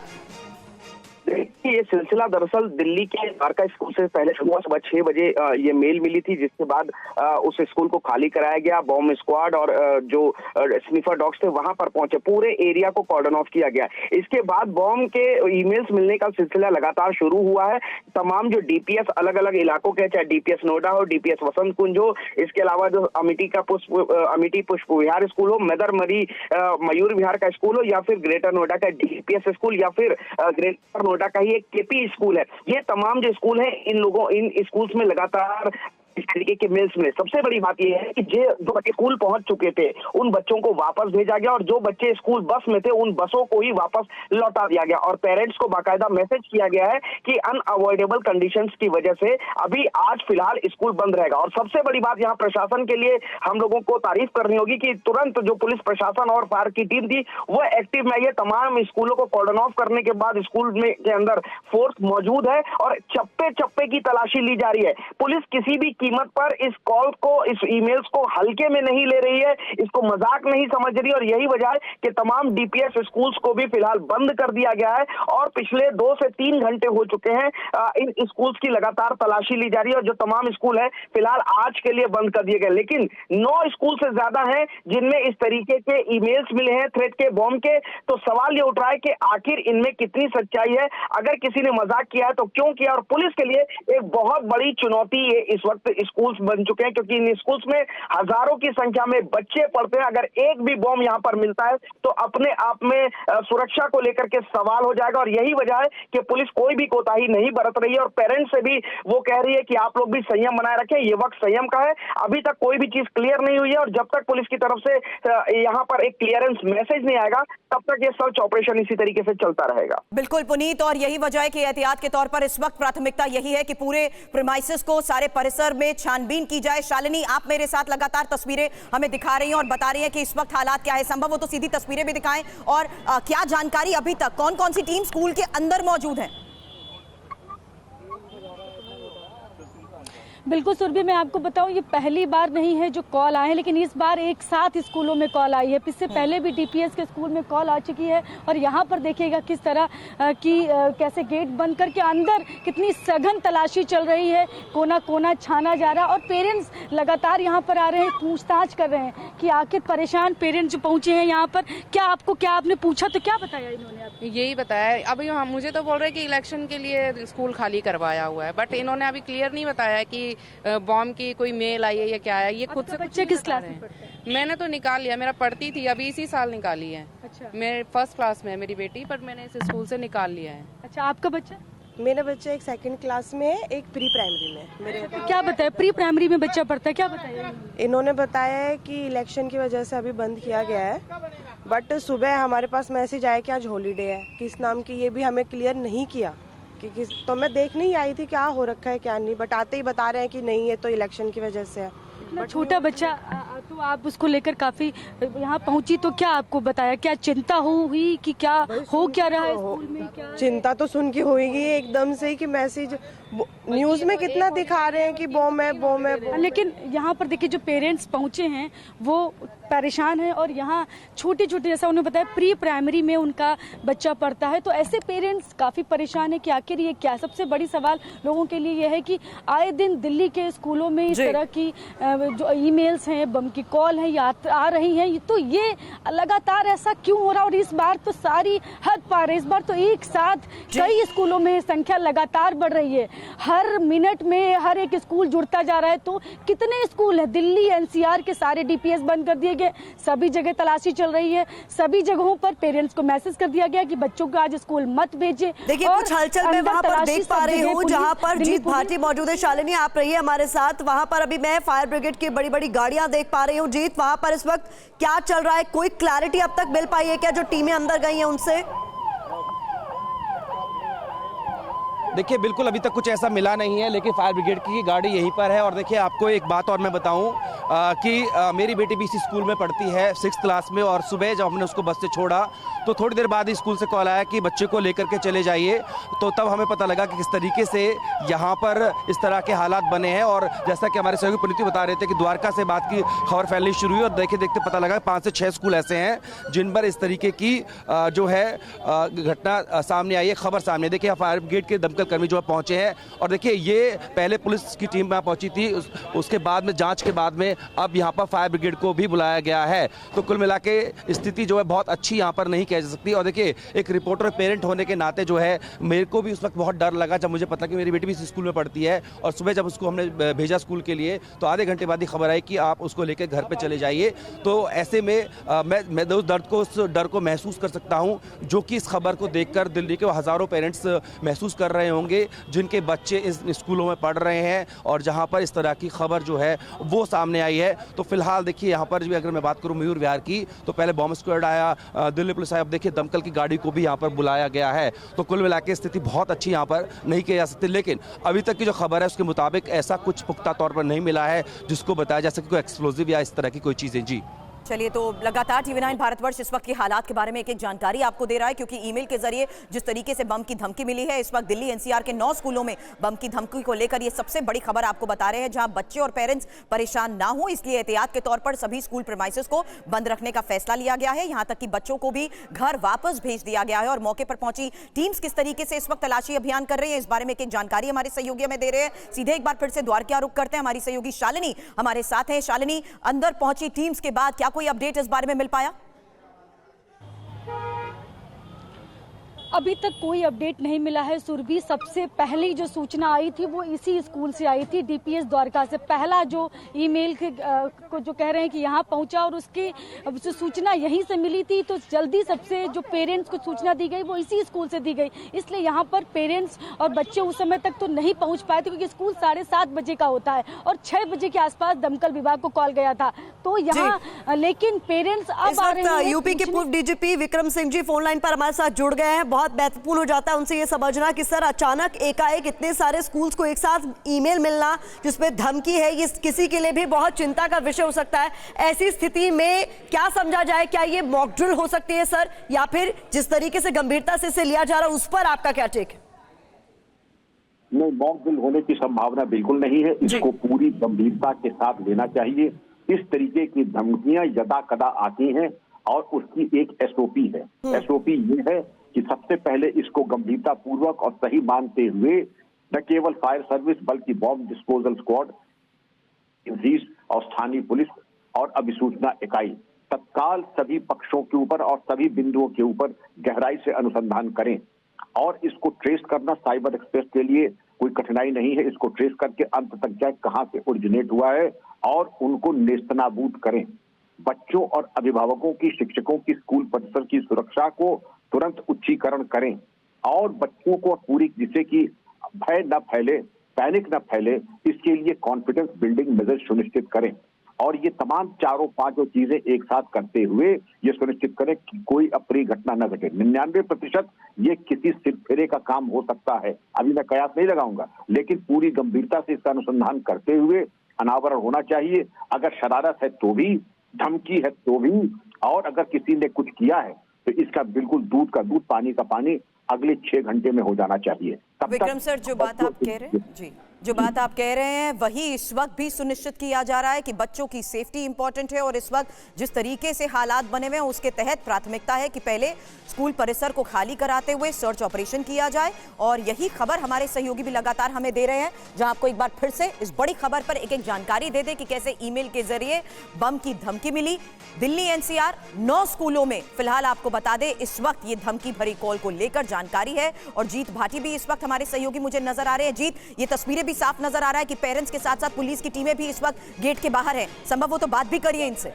ये सिलसिला दरअसल दिल्ली के द्वारका स्कूल से पहले सुबह 6 बजे ये मेल मिली थी, जिसके बाद उस स्कूल को खाली कराया गया। बॉम्ब स्क्वाड और जो स्निफर डॉग्स थे वहां पर पहुंचे, पूरे एरिया को कॉर्डन ऑफ किया गया। इसके बाद बॉम्ब के ईमेल्स मिलने का सिलसिला लगातार शुरू हुआ है। तमाम जो डीपीएस अलग अलग इलाकों के, चाहे डीपीएस नोएडा हो, डीपीएस बसंत कुंज हो, इसके अलावा जो अमिटी पुष्प विहार स्कूल हो, मदर मरी मयूर विहार का स्कूल हो, या फिर ग्रेटर नोएडा का डीपीएस स्कूल, या फिर ग्रेटर नोएडा का ही एक केपी स्कूल है, ये तमाम जो स्कूल है इन स्कूल्स में लगातार इस तरीके के मेल्स में सबसे बड़ी बात यह है कि जो बच्चे स्कूल पहुंच चुके थे उन बच्चों को वापस भेजा गया, और जो बच्चे स्कूल बस में थे उन बसों को ही वापस लौटा दिया गया। और पेरेंट्स को बाकायदा मैसेज किया गया है कि अनअवॉइडेबल कंडीशंस की वजह से अभी आज फिलहाल स्कूल बंद रहेगा। और सबसे बड़ी बात यहाँ प्रशासन के लिए हम लोगों को तारीफ करनी होगी कि तुरंत जो पुलिस प्रशासन और फायर की टीम थी वो एक्टिव में है। तमाम स्कूलों को कॉर्डन ऑफ करने के बाद स्कूल में के अंदर फोर्स मौजूद है और चप्पे चप्पे की तलाशी ली जा रही है। पुलिस किसी भी कीमत पर इस कॉल को, इस ईमेल्स को हल्के में नहीं ले रही है, इसको मजाक नहीं समझ रही, और यही वजह है कि तमाम डीपीएस स्कूल्स को भी फिलहाल बंद कर दिया गया है। और पिछले 2 से 3 घंटे हो चुके हैं इन स्कूल्स की लगातार तलाशी ली जा रही है, और जो तमाम स्कूल है फिलहाल आज के लिए बंद कर दिए गए। लेकिन 9 स्कूल से ज्यादा हैं जिनमें इस तरीके के ईमेल्स मिले हैं थ्रेट के, बॉम्ब के। तो सवाल ये उठ रहा है कि आखिर इनमें कितनी सच्चाई है, अगर किसी ने मजाक किया है तो क्यों किया। और पुलिस के लिए एक बहुत बड़ी चुनौती ये इस वक्त स्कूल्स बन चुके हैं, क्योंकि इन स्कूल्स में हजारों की संख्या में बच्चे पढ़ते हैं। अगर एक भी बॉम्ब यहां पर मिलता है तो अपने आप में सुरक्षा को लेकर के सवाल हो जाएगा। और यही वजह है कि पुलिस कोई भी कोताही नहीं बरत रही है, और पेरेंट्स से भी वो कह रही है कि आप लोग भी संयम बनाए रखें, ये वक्त संयम का है। अभी तक कोई भी चीज क्लियर नहीं हुई है, और जब तक पुलिस की तरफ से यहाँ पर एक क्लियरेंस मैसेज नहीं आएगा तब तक ये सर्च ऑपरेशन इसी तरीके से चलता रहेगा। बिल्कुल पुनीत, और यही वजह है कि एहतियात के तौर पर इस वक्त प्राथमिकता यही है कि पूरे प्रीमाइसेस को, सारे परिसर में छानबीन की जाए। शालिनी, आप मेरे साथ लगातार तस्वीरें हमें दिखा रही हैं और बता रही हैं कि इस वक्त हालात क्या है। संभव हो तो सीधी तस्वीरें भी दिखाएं, और क्या जानकारी अभी तक, कौन कौन सी टीम स्कूल के अंदर मौजूद है? बिल्कुल सुरभि, मैं आपको बताऊं ये पहली बार नहीं है जो कॉल आए हैं, लेकिन इस बार एक साथ स्कूलों में कॉल आई है। इससे पहले भी डीपीएस के स्कूल में कॉल आ चुकी है, और यहाँ पर देखिएगा किस तरह की कैसे गेट बंद करके अंदर कितनी सघन तलाशी चल रही है, कोना कोना छाना जा रहा है। और पेरेंट्स लगातार यहाँ पर आ रहे हैं, पूछताछ कर रहे हैं कि आखिर परेशान पेरेंट्स जो पहुँचे हैं यहाँ पर, क्या आपने पूछा तो क्या बताया इन्होंने आपको? यही बताया अभी, मुझे तो बोल रहे कि इलेक्शन के लिए स्कूल खाली करवाया हुआ है, बट इन्होंने अभी क्लियर नहीं बताया कि बॉम्ब की कोई मेल आई है या क्या है। ये खुद से बच्चे किस क्लास में पढ़ते हैं? मैंने तो निकाल लिया, मेरा पढ़ती थी, अभी इसी साल निकाली है। अच्छा। मेरे 1st क्लास में है मेरी बेटी, पर मैंने इस स्कूल से निकाल लिया है। अच्छा, आपका बच्चा? मेरा बच्चा एक 2nd क्लास में है, एक प्री प्राइमरी में। मेरे क्या बताया, प्री प्राइमरी में बच्चा पढ़ता है, क्या बताया? इन्होंने बताया है कि इलेक्शन की वजह से अभी बंद किया गया है, बट सुबह हमारे पास मैसेज आया कि आज हॉलीडे है, किस नाम की, ये भी हमें क्लियर नहीं किया कि किस। तो मैं देखने ही आई थी क्या हो रखा है क्या नहीं, बट आते ही बता रहे हैं कि नहीं, ये तो इलेक्शन की वजह से है। छोटा बच्चा, तो आप उसको लेकर काफी यहाँ पहुंची, तो क्या आपको बताया, क्या चिंता हुई कि क्या हो क्या रहा है स्कूल में? क्या चिंता तो सुन के होगी एकदम से कि मैसेज न्यूज में कितना दिखा रहे हैं कि बॉम्ब है बॉम्ब है, लेकिन यहाँ पर देखिए जो पेरेंट्स पहुंचे हैं वो परेशान हैं और यहाँ छोटे छोटे जैसा उन्होंने बताया प्री प्राइमरी में उनका बच्चा पढ़ता है, तो ऐसे पेरेंट्स काफ़ी परेशान है कि आखिर ये क्या। सबसे बड़ी सवाल लोगों के लिए यह है कि आए दिन दिल्ली के स्कूलों में इस तरह की जो ईमेल्स हैं, बम की कॉल है आ रही हैं, तो ये लगातार ऐसा क्यों हो रहा है। और इस बार तो सारी हद पार है, इस बार तो एक साथ कई स्कूलों में संख्या लगातार बढ़ रही है, हर मिनट में हर एक स्कूल जुड़ता जा रहा है। तो कितने स्कूल है, दिल्ली एनसीआर के सारे डीपीएस बंद कर दिए गए, सभी जगह तलाशी चल रही है, सभी जगहों पर पेरेंट्स को मैसेज कर दिया गया कि बच्चों को आज स्कूल मत भेजें। देखिए कुछ हलचल मैं वहां पर देख पा रही हूँ जहां पर जीत भाटी मौजूद है। शालिनी आप रहिए हमारे साथ, वहां पर अभी मैं फायर ब्रिगेड की बड़ी बड़ी गाड़ियां देख पा रही हूँ। जीत वहां पर इस वक्त क्या चल रहा है, कोई क्लैरिटी अब तक मिल पाई है क्या जो टीमें अंदर गई हैं उनसे? देखिए बिल्कुल अभी तक कुछ ऐसा मिला नहीं है, लेकिन फायर ब्रिगेड की गाड़ी यहीं पर है। और देखिए आपको एक बात और मैं बताऊं कि मेरी बेटी भी इसी स्कूल में पढ़ती है 6th क्लास में, और सुबह जब हमने उसको बस से छोड़ा तो थोड़ी देर बाद ही स्कूल से कॉल आया कि बच्चे को लेकर के चले जाइए। तो तब हमें पता लगा कि किस तरीके से यहाँ पर इस तरह के हालात बने हैं। और जैसा कि हमारे सहयोगी पुनीत बता रहे थे कि द्वारका से बात की खबर फैलनी शुरू हुई और देखते देखते पता लगा 5 से 6 स्कूल ऐसे हैं जिन पर इस तरीके की जो है घटना सामने आई है, खबर सामने। देखिए फायर ब्रिगेड के दमकल कर्मी जो है पहुंचे हैं और देखिए ये पहले पुलिस की टीम यहाँ पहुंची थी, उसके बाद में जांच के बाद में अब यहाँ पर फायर ब्रिगेड को भी बुलाया गया है। तो कुल मिला के स्थिति जो है बहुत अच्छी यहाँ पर नहीं कह जा सकती। और देखिए एक रिपोर्टर पेरेंट होने के नाते जो है मेरे को भी उस वक्त बहुत डर लगा जब मुझे पता कि मेरी बेटी भी इस स्कूल में पढ़ती है। और सुबह जब उसको हमने भेजा स्कूल के लिए तो आधे घंटे बाद ही खबर आई कि आप उसको लेकर घर पे चले जाइए। तो ऐसे में मैं उस डर को महसूस कर सकता हूँ जो कि इस खबर को देखकर दिल्ली के हज़ारों पेरेंट्स महसूस कर रहे होंगे जिनके बच्चे इस स्कूलों में पढ़ रहे हैं और जहां पर इस तरह की खबर जो है वो सामने आई है। तो फिलहाल देखिए यहाँ पर भी अगर मैं बात करूं मयूर विहार की तो पहले बॉम्ब स्क्वाड आया, दिल्ली पुलिस आया, अब देखिए दमकल की गाड़ी को भी यहाँ पर बुलाया गया है। तो कुल मिला के स्थिति बहुत अच्छी यहाँ पर नहीं की जा सकती, लेकिन अभी तक की जो खबर है उसके मुताबिक ऐसा कुछ पुख्ता तौर पर नहीं मिला है जिसको बताया जा सके कोई एक्सप्लोजिव या इस तरह की कोई चीज़ें। जी चलिए, तो लगातार TV9 भारतवर्ष इस वक्त की हालात के बारे में एक जानकारी आपको दे रहा है, क्योंकि ईमेल के जरिए जिस तरीके से बम की धमकी मिली है, इस वक्त दिल्ली NCR के 9 स्कूलों में बम की धमकी को लेकर ये सबसे बड़ी खबर आपको बता रहे हैं, जहां बच्चे और पेरेंट्स परेशान ना हो इसलिए एहतियात के तौर पर सभी स्कूल प्रीमाइसेस को बंद रखने का फैसला लिया गया है। यहां तक कि बच्चों को भी घर वापस भेज दिया गया है और मौके पर पहुंची टीम्स किस तरीके से इस वक्त तलाशी अभियान कर रही है, इस बारे में एक जानकारी हमारे सहयोगी हमें दे रहे हैं। सीधे एक बार फिर से द्वारका रुख करते हैं, हमारी सहयोगी शालिनी हमारे साथ हैं। शालिनी, अंदर पहुंची टीम्स के बाद क्या कोई अपडेट इस बारे में मिल पाया? अभी तक कोई अपडेट नहीं मिला है सुरभि। सबसे पहली जो सूचना आई थी वो इसी स्कूल से आई थी, डीपीएस द्वारका से। पहला जो ईमेल को जो कह रहे हैं कि यहाँ पहुंचा और उसकी सूचना यहीं से मिली थी, तो जल्दी सबसे जो पेरेंट्स को सूचना दी गई वो इसी स्कूल से दी गई। इसलिए यहाँ पर पेरेंट्स और बच्चे उस समय तक तो नहीं पहुँच पाए थे क्योंकि स्कूल 7:30 बजे का होता है और 6 बजे के आसपास दमकल विभाग को कॉल गया था। तो यहाँ लेकिन पेरेंट्स अब आ रहे हैं। यूपी के पूर्व DGP Vikram Singh ji phone line पर हमारे साथ जुड़ गए हैं। बहुत महत्वपूर्ण हो जाता है उनसे ये समझना कि सर अचानक एकाएक इतने सारे स्कूल्स को एक साथ ईमेल मिलना जिसमें धमकी है, ये किसी के लिए भी बहुत चिंता का विषय हो सकता है। ऐसी स्थिति में क्या समझा जाए, क्या ये मॉक ड्रिल हो सकती है सर, या फिर जिस तरीके से गंभीरता से इसे लिया जा रहा है उस पर आपका क्या टेक है? नहीं, मॉक ड्रिल होने की संभावना बिल्कुल नहीं है। इसको पूरी गंभीरता के साथ लेना चाहिए। इस तरीके की धमकियां यदा कदा आती हैं और उसकी एक एसओपी है। एसओपी ये है कि सबसे पहले इसको गंभीरता पूर्वक और सही मानते हुए न केवल फायर सर्विस बल्कि बॉम्ब डिस्पोजल स्क्वाड और स्थानीय पुलिस और अभिसूचना इकाई तत्काल सभी पक्षों के ऊपर और सभी बिंदुओं के ऊपर गहराई से अनुसंधान करें और इसको ट्रेस करना साइबर एक्सप्रेस के लिए कोई कठिनाई नहीं है। इसको ट्रेस करके अंत तक जाए कहां से ओरिजिनेट हुआ है और उनको नेस्तनाबूद करें। बच्चों और अभिभावकों की, शिक्षकों की, स्कूल परिसर की सुरक्षा को तुरंत उच्चीकरण करें और बच्चों को पूरी, जिससे कि भय न फैले, पैनिक न फैले, इसके लिए कॉन्फिडेंस बिल्डिंग मेजर सुनिश्चित करें। और ये तमाम चारों पांचों चीजें एक साथ करते हुए ये सुनिश्चित करें कि कोई अप्रिय घटना न घटे। 99% ये किसी सिरफिरे का काम हो सकता है, अभी मैं कयास नहीं लगाऊंगा, लेकिन पूरी गंभीरता से इसका अनुसंधान करते हुए अनावरण होना चाहिए। अगर शरारत है तो भी, धमकी है तो भी, और अगर किसी ने कुछ किया है तो इसका बिल्कुल दूध का दूध, पानी का पानी अगले 6 घंटे में हो जाना चाहिए। तब विक्रम तक सर, जो बात आप कह रहे हैं जी, जो बात आप कह रहे हैं वही इस वक्त भी सुनिश्चित किया जा रहा है कि बच्चों की सेफ्टी इंपॉर्टेंट है और इस वक्त जिस तरीके से हालात बने हुए हैं उसके तहत प्राथमिकता है कि पहले स्कूल परिसर को खाली कराते हुए सर्च ऑपरेशन किया जाए। और यही खबर हमारे सहयोगी भी लगातार हमें दे रहे हैं, जहां आपको एक बार फिर से इस बड़ी खबर पर एक एक जानकारी दे दे कि कैसे ईमेल के जरिए बम की धमकी मिली। दिल्ली एनसीआर 9 स्कूलों में फिलहाल आपको बता दें इस वक्त ये धमकी भरी कॉल को लेकर जानकारी है। और जीत भाटी भी इस वक्त हमारे सहयोगी मुझे नजर आ रहे हैं। जीत, ये तस्वीरें भी साफ नजर आ रहा है कि पेरेंट्स के साथ साथ पुलिस की टीमें भी इस वक्त गेट के बाहर हैं। संभव हो तो बात भी करिए इनसे।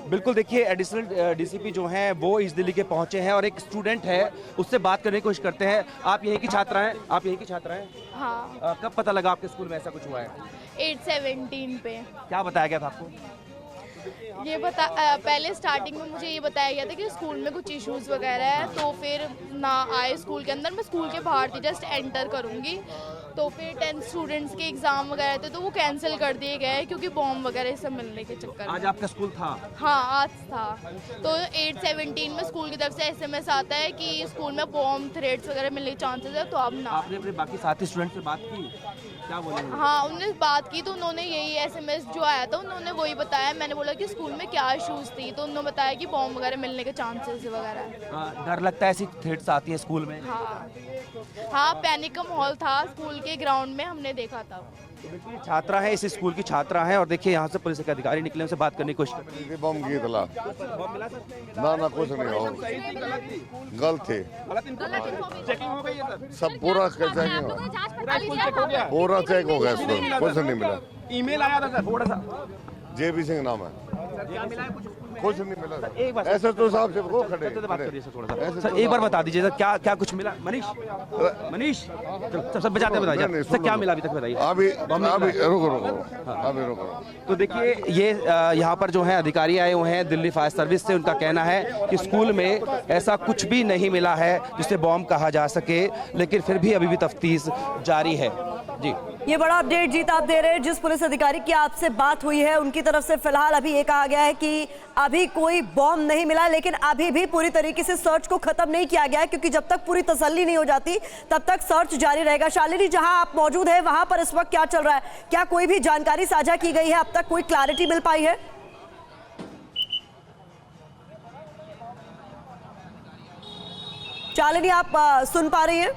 बिल्कुल, देखिए एडिशनल डीसीपी जो हैं वो इस दिल्ली के पहुंचे हैं और एक स्टूडेंट है उससे बात करने की कोशिश करते हैं। आप यहीं की छात्रा हैं? आप यहीं की छात्रा हैं? हाँ। कब पता लगा आपके स्कूल में ऐसा कुछ हुआ है? 8/17 पे। क्या बताया गया था आपको? ये पहले स्टार्टिंग में मुझे ये बताया गया था कि स्कूल में कुछ इश्यूज वगैरह है, तो फिर ना आए स्कूल के अंदर। मैं स्कूल के बाहर थी, जस्ट एंटर करूँगी तो फिर 10 स्टूडेंट्स के एग्जाम वगैरह थे तो वो कैंसिल कर दिए गए क्योंकि बॉम्ब वगैरह सब मिलने के चक्कर में। आज आपका स्कूल था? हाँ, आज था। तो 8/17 में स्कूल की तरफ से SMS आता है कि स्कूल में बॉम्ब थ्रेट्स वगैरह मिलने के चांसेस है, तो अब ना। आपने अपने बाकी साथी स्टूडेंट से बात की? क्या बोले? हाँ, उन्होंने बात की तो उन्होंने यही SMS जो आया था उन्होंने वही बताया। मैंने बोला कि स्कूल में क्या इशूज़ थी तो उन्होंने बताया कि बॉम्ब वगैरह मिलने के चांसेस वगैरह। डर लगता है ऐसी थ्रेट्स आती हैं स्कूल में? हाँ, पैनिक का माहौल था स्कूल के ग्राउंड में, हमने देखा था। बिल्कुल, छात्रा है, इस स्कूल की छात्रा है और देखिए यहाँ से पुलिस के अधिकारी निकले, उनसे बात करने की कोशिश कर रहे हैं। बम की इतला ना कुछ नहीं हो, गलत थे, सब पूरा चेकिंग पूरा चेक हो गया, कुछ नहीं मिला। ईमेल आया था सर, थोड़ा सा JB सिंह नाम है, कुछ नहीं मिला। ऐसे तो साहब से वो खड़े बात करिए सर, थोड़ा सा सर, एक बार बता दीजिए सर क्या क्या कुछ मिला? मनीष सब बजाते बताइए सर, क्या मिला अभी तक बताइए। अभी रुको। तो देखिए ये यहाँ पर जो है अधिकारी आए हुए हैं दिल्ली फायर सर्विस से, उनका कहना है कि स्कूल में ऐसा कुछ भी नहीं मिला है जिसे बॉम्ब कहा जा सके, लेकिन फिर भी अभी भी तफ्तीश जारी है। जी, ये बड़ा अपडेट जीत आप दे रहे हैं। जिस पुलिस अधिकारी की आपसे बात हुई है उनकी तरफ से फिलहाल अभी ये कहा गया है कि अभी कोई बॉम्ब नहीं मिला, लेकिन अभी भी पूरी तरीके से सर्च को खत्म नहीं किया गया है क्योंकि जब तक पूरी तसल्ली नहीं हो जाती तब तक सर्च जारी रहेगा। शालिनी, जहां आप मौजूद हैं वहां पर इस वक्त क्या चल रहा है? क्या कोई भी जानकारी साझा की गई है? अब तक कोई क्लैरिटी मिल पाई है? शालिनी, आप सुन पा रही हैं?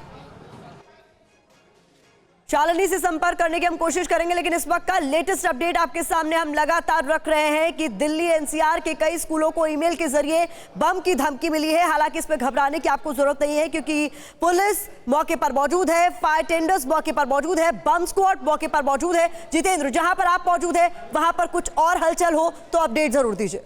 शालिनी से संपर्क करने की हम कोशिश करेंगे, लेकिन इस वक्त का लेटेस्ट अपडेट आपके सामने हम लगातार रख रहे हैं कि दिल्ली एनसीआर के कई स्कूलों को ईमेल के जरिए बम की धमकी मिली है। हालांकि इस पर घबराने की आपको जरूरत नहीं है क्योंकि पुलिस मौके पर मौजूद है, फायर टेंडर्स मौके पर मौजूद है, बम स्क्वाड मौके पर मौजूद है। जितेंद्र, जहां पर आप मौजूद है वहां पर कुछ और हलचल हो तो अपडेट जरूर दीजिए।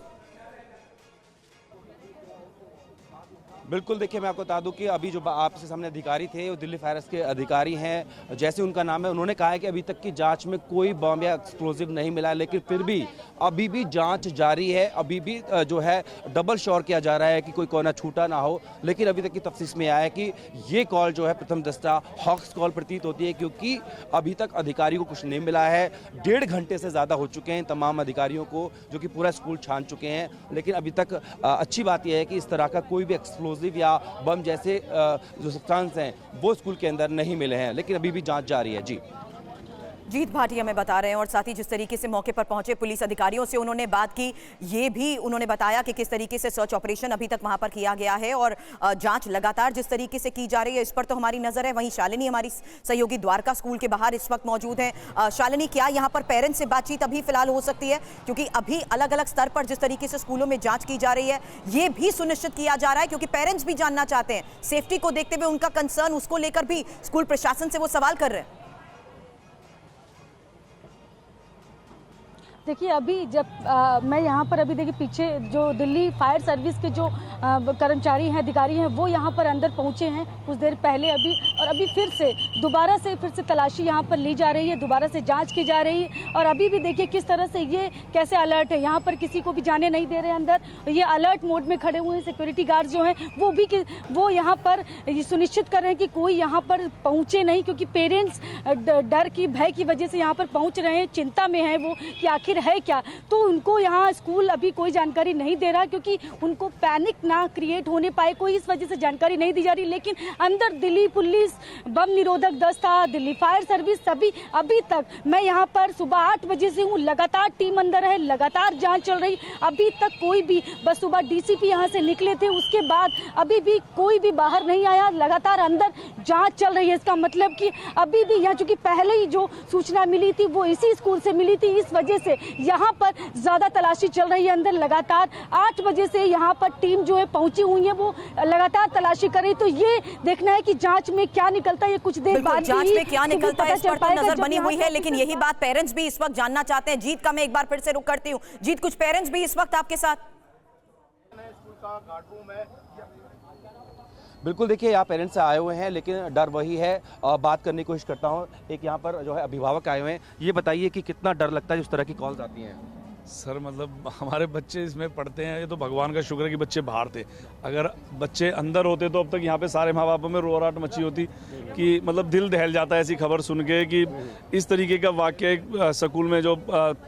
बिल्कुल, देखिए मैं आपको बता दूं कि अभी जो आपसे सामने अधिकारी थे वो दिल्ली फायर के अधिकारी हैं, जैसे उनका नाम है, उन्होंने कहा है कि अभी तक की जांच में कोई बम या एक्सप्लोजिव नहीं मिला है, लेकिन फिर भी अभी भी जांच जारी है। अभी भी जो है डबल श्योर किया जा रहा है कि कोई कोना छूटा ना हो, लेकिन अभी तक की तफ्तीश में आया है कि ये कॉल जो है प्रथम दृष्टया हॉक्स कॉल प्रतीत होती है क्योंकि अभी तक अधिकारी को कुछ नहीं मिला है। 1.5 घंटे से ज़्यादा हो चुके हैं तमाम अधिकारियों को, जो कि पूरा स्कूल छान चुके हैं, लेकिन अभी तक अच्छी बात यह है कि इस तरह का कोई भी एक्सप्लोजिव या बम जैसे जो सब्सटेंस हैं वो स्कूल के अंदर नहीं मिले हैं, लेकिन अभी भी जांच जारी है। जी, जीत भाटी हमें बता रहे हैं और साथ ही जिस तरीके से मौके पर पहुंचे पुलिस अधिकारियों से उन्होंने बात की, ये भी उन्होंने बताया कि किस तरीके से सर्च ऑपरेशन अभी तक वहां पर किया गया है और जांच लगातार जिस तरीके से की जा रही है इस पर तो हमारी नजर है। वहीं शालिनी हमारी सहयोगी द्वारका स्कूल के बाहर इस वक्त मौजूद हैं। शालिनी, क्या यहाँ पर पेरेंट्स से बातचीत अभी फिलहाल हो सकती है? क्योंकि अभी अलग अलग स्तर पर जिस तरीके से स्कूलों में जाँच की जा रही है ये भी सुनिश्चित किया जा रहा है क्योंकि पेरेंट्स भी जानना चाहते हैं, सेफ्टी को देखते हुए उनका कंसर्न, उसको लेकर भी स्कूल प्रशासन से वो सवाल कर रहे हैं। देखिए अभी जब मैं यहाँ पर अभी देखिए पीछे जो दिल्ली फायर सर्विस के जो कर्मचारी हैं, अधिकारी हैं, वो यहाँ पर अंदर पहुँचे हैं कुछ देर पहले अभी, और अभी फिर से तलाशी यहाँ पर ली जा रही है, दोबारा से जांच की जा रही है। और अभी भी देखिए किस तरह से ये कैसे अलर्ट है, यहाँ पर किसी को भी जाने नहीं दे रहे अंदर, ये अलर्ट मोड में खड़े हुए हैं। सिक्योरिटी गार्ड जो हैं वो यहाँ पर ये सुनिश्चित कर रहे हैं कि कोई यहाँ पर पहुँचे नहीं, क्योंकि पेरेंट्स डर की भय की वजह से यहाँ पर पहुँच रहे हैं, चिंता में हैं वो कि आखिर आखिर है क्या। तो उनको यहाँ स्कूल अभी कोई जानकारी नहीं दे रहा, क्योंकि उनको पैनिक ना क्रिएट होने पाए कोई, इस वजह से जानकारी नहीं दी जा रही। लेकिन अंदर दिल्ली पुलिस, बम निरोधक दस्ता, दिल्ली फायर सर्विस, सभी अभी तक, मैं यहाँ पर सुबह 8 बजे से हूँ, लगातार टीम अंदर है, लगातार जांच चल रही। अभी तक कोई भी, बस सुबह डीसीपी यहाँ से निकले थे, उसके बाद अभी भी कोई भी बाहर नहीं आया, लगातार अंदर जांच चल रही है। इसका मतलब कि अभी भी यहाँ, चूंकि पहले ही जो सूचना मिली थी वो इसी स्कूल से मिली थी, इस वजह से यहाँ पर ज्यादा तलाशी चल रही है अंदर। लगातार 8 बजे से यहाँ पर टीम जो है पहुंची हुई है, वो लगातार तलाशी कर रही। तो ये देखना है कि जांच में क्या निकलता है, ये कुछ देर बाद जांच में क्या निकलता है इस पर तो नजर बनी हुई है। लेकिन यही बात पेरेंट्स भी इस वक्त जानना चाहते हैं। जीत का मैं एक बार फिर से रुक करती हूँ। जीत, कुछ पेरेंट्स भी इस वक्त आपके साथ? बिल्कुल, देखिए यहाँ पेरेंट्स से आए हुए हैं, लेकिन डर वही है। बात करने की कोशिश करता हूँ। एक यहाँ पर जो है अभिभावक आए हुए हैं, ये बताइए कि कितना डर लगता है जिस तरह की कॉल्स आती हैं? सर मतलब हमारे बच्चे इसमें पढ़ते हैं, ये तो भगवान का शुक्र है कि बच्चे बाहर थे। अगर बच्चे अंदर होते तो अब तक यहाँ पे सारे माँ बापों में रोराट मची होती कि मतलब दिल दहल जाता है ऐसी खबर सुन के कि इस तरीके का वाक्य स्कूल में जो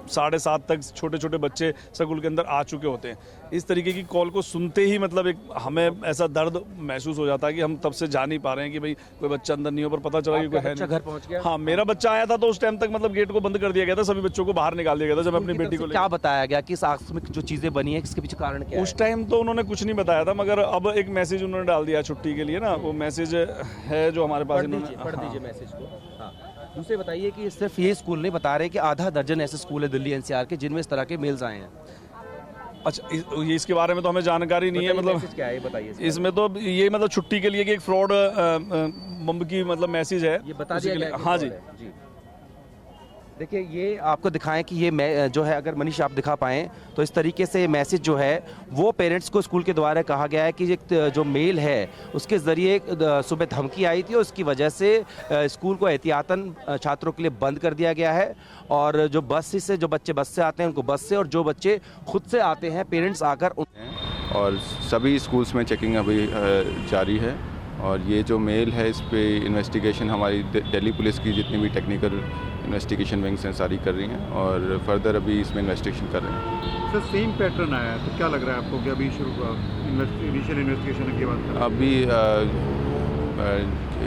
7:30 तक छोटे छोटे बच्चे स्कूल के अंदर आ चुके होते हैं। इस तरीके की कॉल को सुनते ही मतलब एक हमें ऐसा दर्द महसूस हो जाता है कि हम तब से जा नहीं पा रहे हैं कि भाई कोई बच्चा अंदर नहीं हो, पर पता चला कि कोई है नहीं। घर पहुंच गया? हाँ, मेरा बच्चा आया था तो उस टाइम तक मतलब गेट को बंद कर दिया गया था, सभी बच्चों को बाहर निकाल दिया गया था। जब अपनी बेटी को क्या बताया गया कि इस आकस्मिक जो चीजें बनी है, इसके पीछे कारण क्या है? उस टाइम तो उन्होंने कुछ नहीं बताया था, मगर अब एक मैसेज उन्होंने डाल दिया छुट्टी के लिए ना, वो मैसेज है जो हमारे पास पढ़ दीजिए मैसेज को। हाँ, दूसरे बताइए कि सिर्फ ये स्कूल नहीं बता रहे कि आधा दर्जन ऐसे स्कूल है दिल्ली एनसीआर के जिनमें इस तरह के मेल्स आए हैं। अच्छा, ये इसके बारे में तो हमें जानकारी नहीं है। मतलब क्या है बताइए इसमें तो ये मतलब छुट्टी के लिए कि एक फ्रॉड बम की मतलब मैसेज है, ये बता दिया गया। हाँ जी। देखिए ये आपको दिखाएं कि ये जो है, अगर मनीष आप दिखा पाएँ तो इस तरीके से मैसेज जो है वो पेरेंट्स को स्कूल के द्वारा कहा गया है कि जो मेल है उसके ज़रिए सुबह धमकी आई थी और उसकी वजह से स्कूल को एहतियातन छात्रों के लिए बंद कर दिया गया है। और जो जो बच्चे बस से आते हैं उनको बस से, और जो बच्चे खुद से आते हैं पेरेंट्स आकर और सभी स्कूल्स में चेकिंग अभी जारी है। और ये जो मेल है इस पे इन्वेस्टिगेशन हमारी दिल्ली पुलिस की जितनी भी टेक्निकल इन्वेस्टिगेशन विंग्स हैं सारी कर रही हैं और फर्दर अभी इसमें इन्वेस्टिगेशन कर रहे हैं। सर सेम पैटर्न आया है तो क्या लग रहा है आपको कि अभी इनिशियल इन्वेस्टिगेशन की बात करें? अभी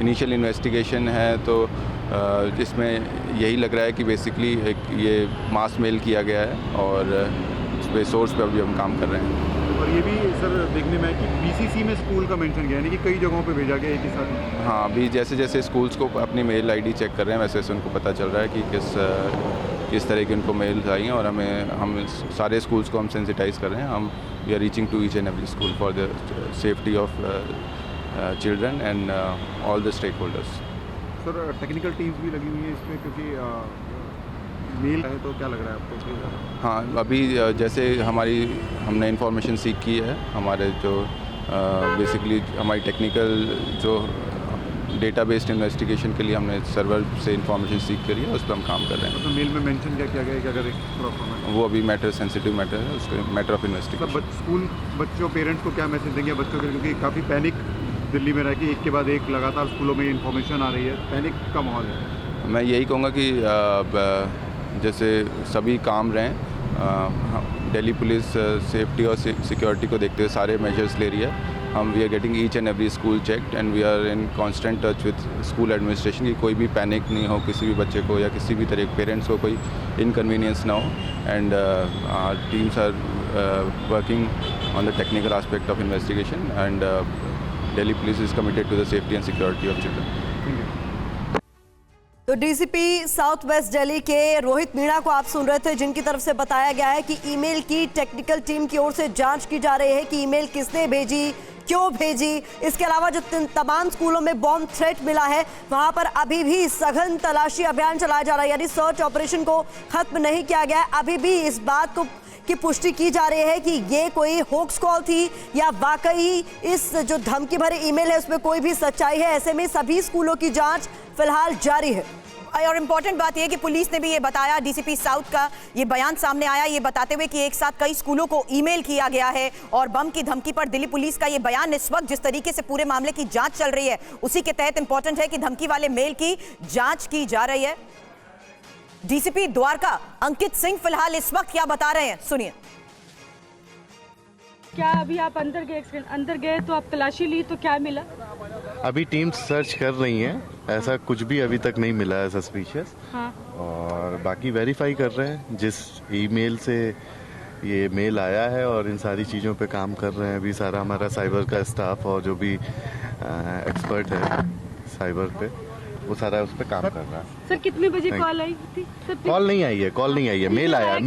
इनिशियल इन्वेस्टिगेशन है तो इसमें यही लग रहा है कि बेसिकली एक ये मास मेल किया गया है और उस पे सोर्स पे अभी हम काम कर रहे हैं। और ये भी सर देखने में है कि बीसीसी में स्कूल का मेंशन किया है, यानी कि कई जगहों पे भेजा गया एक ही साथ। हाँ, अभी जैसे जैसे स्कूल्स को अपनी मेल आईडी चेक कर रहे हैं वैसे वैसे उनको पता चल रहा है कि किस तरह की उनको मेल्स आई हैं और हम सारे स्कूल्स को हम सेंसिटाइज कर रहे हैं। हम we are reaching to each and every school for the safety of children and all the stakeholders. Sir technical teams भी लगी हुई है इसमें क्योंकि मेल है तो क्या लग रहा है आपको? हाँ, अभी जैसे हमने इंफॉर्मेशन सीख की है, हमारे जो बेसिकली हमारी टेक्निकल जो डेटा बेस्ड इन्वेस्टिगेशन के लिए हमने सर्वर से इंफॉर्मेशन सीख करी है, उस पर हम काम कर रहे हैं। तो मेल में मेंशन क्या किया गया है कि अगर एक वो अभी मैटर सेंसिटिव मैटर है, उसके मैटर ऑफ इन्वेस्टिगेशन। स्कूल बच्चों पेरेंट्स को क्या मैसेज देंगे बच्चों के, क्योंकि काफ़ी पैनिक दिल्ली में रह के एक के बाद एक लगातार स्कूलों में इन्फॉर्मेशन आ रही है, पैनिक का माहौल है। मैं यही कहूँगा कि जैसे सभी काम रहें, दिल्ली पुलिस सेफ्टी और सिक्योरिटी को देखते हुए सारे मेजर्स ले रही है। We are getting each and every school checked and we are in constant touch with school administration कि कोई भी पैनिक नहीं हो, किसी भी बच्चे को या किसी भी तरह के पेरेंट्स को कोई इनकन्वीनियंस ना हो। And teams are working on the technical aspect of investigation and Delhi police is committed to the safety and security of children. तो डीसीपी साउथ वेस्ट दिल्ली के रोहित मीणा को आप सुन रहे थे, जिनकी तरफ से बताया गया है कि ईमेल की टेक्निकल टीम की ओर से जांच की जा रही है कि ईमेल किसने भेजी, क्यों भेजी। इसके अलावा जो तमाम स्कूलों में बॉम्ब थ्रेट मिला है वहां पर अभी भी सघन तलाशी अभियान चलाया जा रहा है, यानी सर्च ऑपरेशन को खत्म नहीं किया गया। अभी भी इस बात को की पुष्टि की जा रही है कि ये कोई होक्स कॉल थी या वाकई इस जो धमकी भरे ईमेल है उसमें कोई भी सच्चाई है। ऐसे में सभी स्कूलों की जांच फिलहाल जारी है। और इम्पोर्टेंट बात यह कि पुलिस ने भी ये बताया, डीसीपी साउथ का ये बयान सामने आया ये बताते हुए कि एक साथ कई स्कूलों को ईमेल किया गया है और बम की धमकी पर दिल्ली पुलिस का ये बयान इस वक्त जिस तरीके से पूरे मामले की जांच चल रही है उसी के तहत इंपॉर्टेंट है कि धमकी वाले मेल की जांच की जा रही है। डीसीपी द्वारका अंकित सिंह फिलहाल इस वक्त क्या बता रहे हैं, सुनिए। क्या अभी आप अंदर गए तो आप तलाशी ली तो क्या मिला? अभी टीम सर्च कर रही हैं, ऐसा कुछ भी अभी तक नहीं मिला है सस्पिशियस। हाँ। और बाकी वेरीफाई कर रहे हैं जिस ईमेल से ये मेल आया है, और इन सारी चीज़ों पे काम कर रहे हैं अभी सारा हमारा साइबर का स्टाफ और जो भी एक्सपर्ट है साइबर पे, वो सारा उस पर काम कर रहा है। सर कितने बजे कॉल आई थी? कॉल नहीं आई है, मेल आया।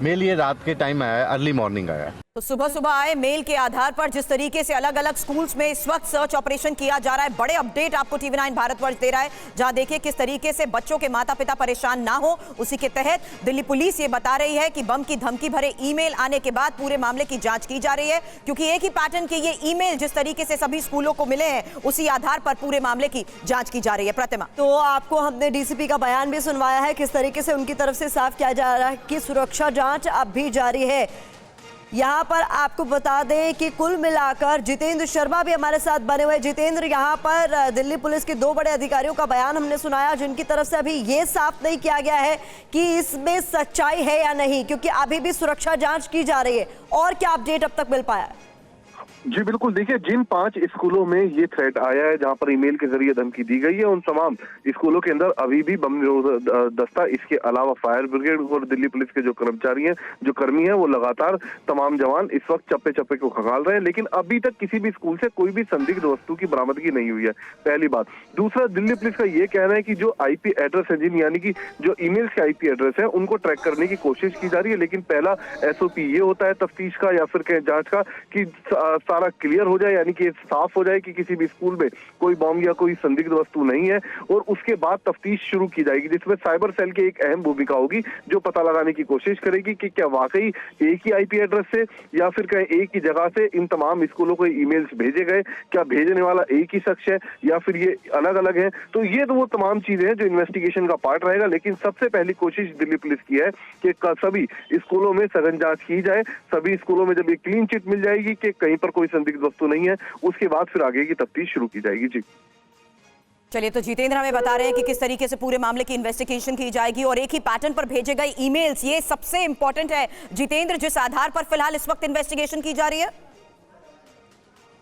मेल ये रात के टाइम आया है, अर्ली मॉर्निंग आया। तो सुबह सुबह आए मेल के आधार पर जिस तरीके से अलग अलग स्कूल्स में इस वक्त सर्च ऑपरेशन किया जा रहा है, बड़े अपडेट आपको टीवी9 भारतवर्ष दे रहा है, जहां देखिए किस तरीके से बच्चों के माता पिता परेशान ना हो। उसी के तहत दिल्ली पुलिस ये बता रही है कि बम की धमकी भरे ईमेल आने के बाद पूरे मामले की जांच की जा रही है, क्योंकि एक ही पैटर्न के ये ईमेल जिस तरीके से सभी स्कूलों को मिले हैं, उसी आधार पर पूरे मामले की जांच की जा रही है। प्रतिमा, तो आपको हमने डीसीपी का बयान भी सुनवाया है, किस तरीके से उनकी तरफ से साफ किया जा रहा है कि सुरक्षा जांच अब भी जारी है। यहाँ पर आपको बता दें कि कुल मिलाकर जितेंद्र शर्मा भी हमारे साथ बने हुए। जितेंद्र, यहाँ पर दिल्ली पुलिस के 2 बड़े अधिकारियों का बयान हमने सुनाया, जिनकी तरफ से अभी ये साफ नहीं किया गया है कि इसमें सच्चाई है या नहीं, क्योंकि अभी भी सुरक्षा जांच की जा रही है। और क्या अपडेट अब तक मिल पाया है? जी बिल्कुल, देखिए जिन 5 स्कूलों में ये थ्रेट आया है, जहां पर ईमेल के जरिए धमकी दी गई है, उन तमाम स्कूलों के अंदर अभी भी बम निरोधक दस्ता, इसके अलावा फायर ब्रिगेड और दिल्ली पुलिस के जो कर्मचारी हैं, जो कर्मी हैं, वो लगातार तमाम जवान इस वक्त चप्पे चप्पे को खंगाल रहे हैं। लेकिन अभी तक किसी भी स्कूल से कोई भी संदिग्ध वस्तु की बरामदगी नहीं हुई है, पहली बात। दूसरा, दिल्ली पुलिस का ये कहना है कि जो IP एड्रेस है, यानी कि जो ईमेल्स के IP एड्रेस है, उनको ट्रैक करने की कोशिश की जा रही है। लेकिन पहला SOP ये होता है तफ्तीश का या फिर जांच का कि सारा क्लियर हो जाए, यानी कि साफ हो जाए कि किसी भी स्कूल में कोई बम या कोई संदिग्ध वस्तु नहीं है, और उसके बाद तफ्तीश शुरू की जाएगी, जिसमें साइबर सेल की एक अहम भूमिका होगी, जो पता लगाने की कोशिश करेगी कि क्या वाकई एक ही IP एड्रेस से या फिर कहीं एक ही जगह से इन तमाम स्कूलों को ईमेल्स भेजे गए, क्या भेजने वाला एक ही शख्स है या फिर ये अलग अलग है। तो ये तो वो तमाम चीजें हैं जो इन्वेस्टिगेशन का पार्ट रहेगा। लेकिन सबसे पहली कोशिश दिल्ली पुलिस की है कि सभी स्कूलों में सघन जांच की जाए। सभी स्कूलों में जब ये क्लीन चिट मिल जाएगी कि कहीं पर कोई संदिग्ध वस्तु नहीं है, उसके बाद फिर आगे की तफ्तीश शुरू की जाएगी। जी चलिए, तो जितेंद्र हमें बता रहे हैं कि किस तरीके से पूरे मामले की इन्वेस्टिगेशन की जाएगी और एक ही पैटर्न पर भेजे गए ईमेल्स, ये सबसे इंपॉर्टेंट है जितेंद्र, जिस आधार पर फिलहाल इस वक्त इन्वेस्टिगेशन की जा रही है।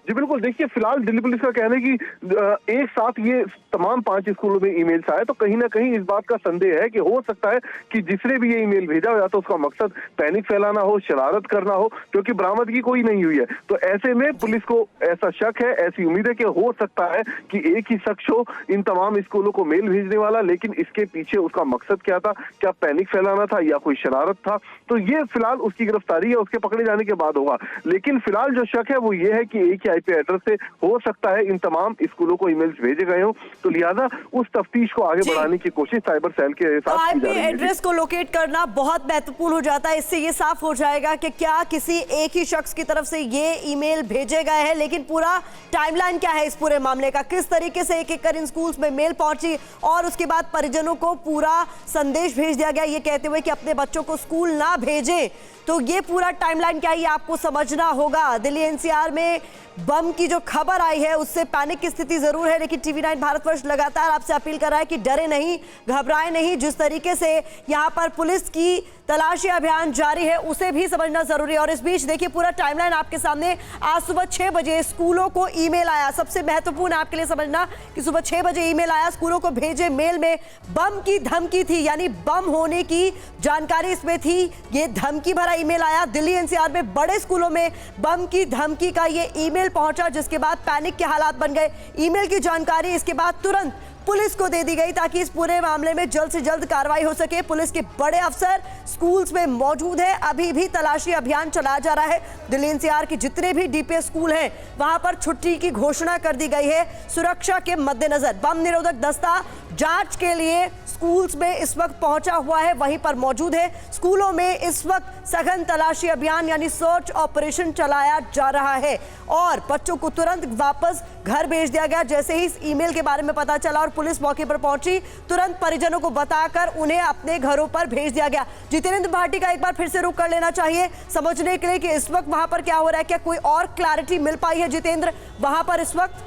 जी बिल्कुल, देखिए फिलहाल दिल्ली पुलिस का कहना है कि एक साथ ये तमाम 5 स्कूलों में ईमेल्स आए, तो कहीं ना कहीं इस बात का संदेह है कि हो सकता है कि जिसने भी ये ईमेल भेजा हो, या तो उसका मकसद पैनिक फैलाना हो, शरारत करना हो, क्योंकि बरामदगी कोई नहीं हुई है। तो ऐसे में पुलिस को ऐसा शक है, ऐसी उम्मीद है कि हो सकता है कि एक ही शख्स हो इन तमाम स्कूलों को मेल भेजने वाला, लेकिन इसके पीछे उसका मकसद क्या था, क्या पैनिक फैलाना था या कोई शरारत था। तो ये फिलहाल उसकी गिरफ्तारी है, उसके पकड़े जाने के बाद होगा। लेकिन फिलहाल जो शक है वो ये है कि एक ही IP एड्रेस से हो सकता है इन तमाम स्कूलों को ईमेल्स भेजे गए हो, तो लिहाजा उस तफ्तीश को आगे बढ़ाने की कोशिश साइबर सेल के साथ की जा रही है। एड्रेस को लोकेट करना बहुत महत्वपूर्ण हो जाता है, इससे ये साफ हो जाएगा कि क्या किसी एक ही शख्स की तरफ से ये ईमेल भेजे गए हैं। लेकिन पूरा टाइमलाइन क्या है इस पूरे मामले का, किस तरीके से एक एक कर इन स्कूल्स में मेल पहुंची और उसके बाद परिजनों को पूरा संदेश भेज दिया गया ये कहते हुए कि अपने बच्चों को स्कूल ना भेजें। तो ये पूरा टाइमलाइन क्या है ये आपको समझना होगा। दिल्ली NCR में बम की जो खबर आई है उससे पैनिक की स्थिति जरूर है, लेकिन टीवी9 भारतवर्ष लगातार आपसे अपील कर रहा है कि डरे नहीं, घबराए नहीं। जिस तरीके से यहाँ पर पुलिस की तलाशी अभियान जारी है उसे भी समझना जरूरी है। और इस बीच देखिए पूरा टाइमलाइन आपके सामने, आज सुबह 6 बजे स्कूलों को ईमेल आया। सबसे महत्वपूर्ण आपके लिए समझना कि सुबह 6 बजे ईमेल आया, स्कूलों को भेजे मेल में बम की धमकी थी, यानी बम होने की जानकारी इसमें थी। ये धमकी भरा ईमेल आया। दिल्ली NCR में बड़े स्कूलों में बम की धमकी का ये ईमेल पहुंचा, जिसके बाद पैनिक के हालात बन गए। ईमेल की जानकारी इसके बाद तुरंत पुलिस को दे दी गई ताकि इस पूरे मामले में जल्द से जल्द कार्रवाई हो सके। पुलिस के बड़े अफसर स्कूल्स में मौजूद हैं, अभी भी तलाशी अभियान चलाया जा रहा है। दिल्ली NCR के जितने भी DPS स्कूल हैं वहां पर छुट्टी की घोषणा कर दी गई है सुरक्षा के मद्देनजर। बम निरोधक दस्ता जांच के लिए स्कूल्स में इस वक्त पहुंचा हुआ है, वहीं पर मौजूद है। स्कूलों में इस वक्त सघन तलाशी अभियान यानी सर्च ऑपरेशन चलाया जा रहा है और बच्चों को तुरंत वापस घर भेज दिया गया। जैसे ही इस ईमेल के बारे में पता चला और पुलिस मौके पर पहुंची, तुरंत परिजनों को बताकर उन्हें अपने घरों पर भेज दिया गया। जितेंद्र भाटी का एक बार फिर से रुख कर लेना चाहिए समझने के लिए कि इस वक्त वहां पर क्या हो रहा है, क्या कोई और क्लैरिटी मिल पाई है जितेंद्र वहां पर इस वक्त?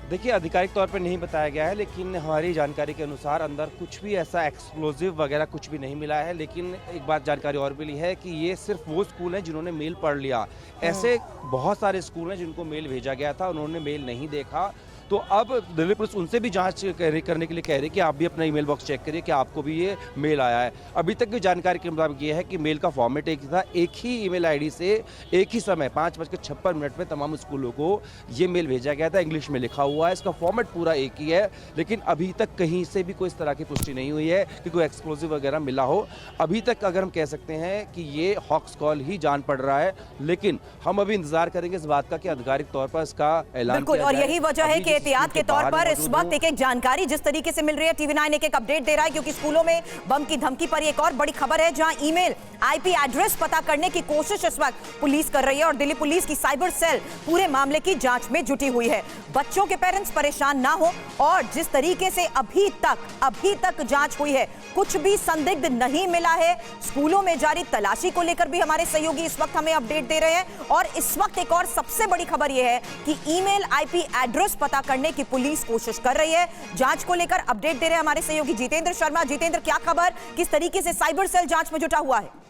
देखिए, आधिकारिक तौर पर नहीं बताया गया है, लेकिन हमारी जानकारी के अनुसार अंदर कुछ भी ऐसा एक्सप्लोजिव वगैरह कुछ भी नहीं मिला है। लेकिन एक बात जानकारी और मिली है कि ये सिर्फ वो स्कूल हैं जिन्होंने मेल पढ़ लिया। ऐसे बहुत सारे स्कूल हैं जिनको मेल भेजा गया था, उन्होंने मेल नहीं देखा। तो अब दिल्ली पुलिस उनसे भी जांच करने के लिए कह रही है कि आप भी अपना ईमेल बॉक्स चेक करिए कि आपको भी ये मेल आया है। अभी तक की जानकारी के मुताबिक ये है कि मेल का फॉर्मेट एक ही था, एक ही ईमेल आईडी से एक ही समय 5:56 पे तमाम स्कूलों को ये मेल भेजा गया था। इंग्लिश में लिखा हुआ है, इसका फॉर्मेट पूरा एक ही है। लेकिन अभी तक कहीं से भी कोई इस तरह की पुष्टि नहीं हुई है कि कोई एक्सप्लोजिव वगैरह मिला हो। अभी तक अगर हम कह सकते हैं कि ये हॉक्स कॉल ही जान पड़ रहा है, लेकिन हम अभी इंतजार करेंगे इस बात का कि आधिकारिक तौर पर इसका ऐलान बिल्कुल, और यही वजह है कि एहतियात के तौर पर इस वक्त एक जानकारी जिस तरीके से मिल रही है, TV9 एक अपडेट दे रहा है, क्योंकि स्कूलों में बम की धमकी पर एक और बड़ी खबर है, जहां ईमेल IP एड्रेस पता करने की कोशिश इस वक्त पुलिस कर रही है और दिल्ली पुलिस की साइबर सेल पूरे मामले की जांच में जुटी हुई है। बच्चों के पेरेंट्स परेशान ना हो, और जिस तरीके से अभी तक जांच हुई है, कुछ भी संदिग्ध नहीं मिला है। स्कूलों में जारी तलाशी को लेकर भी हमारे सहयोगी इस वक्त हमें अपडेट दे रहे हैं, और इस वक्त एक और सबसे बड़ी खबर यह है कि ईमेल IP एड्रेस पता करने की पुलिस कोशिश कर रही है। जांच को लेकर अपडेट दे रहे हैं हमारे सहयोगी जितेंद्र शर्मा। जितेंद्र, क्या खबर, किस तरीके से साइबर सेल जांच में जुटा हुआ है?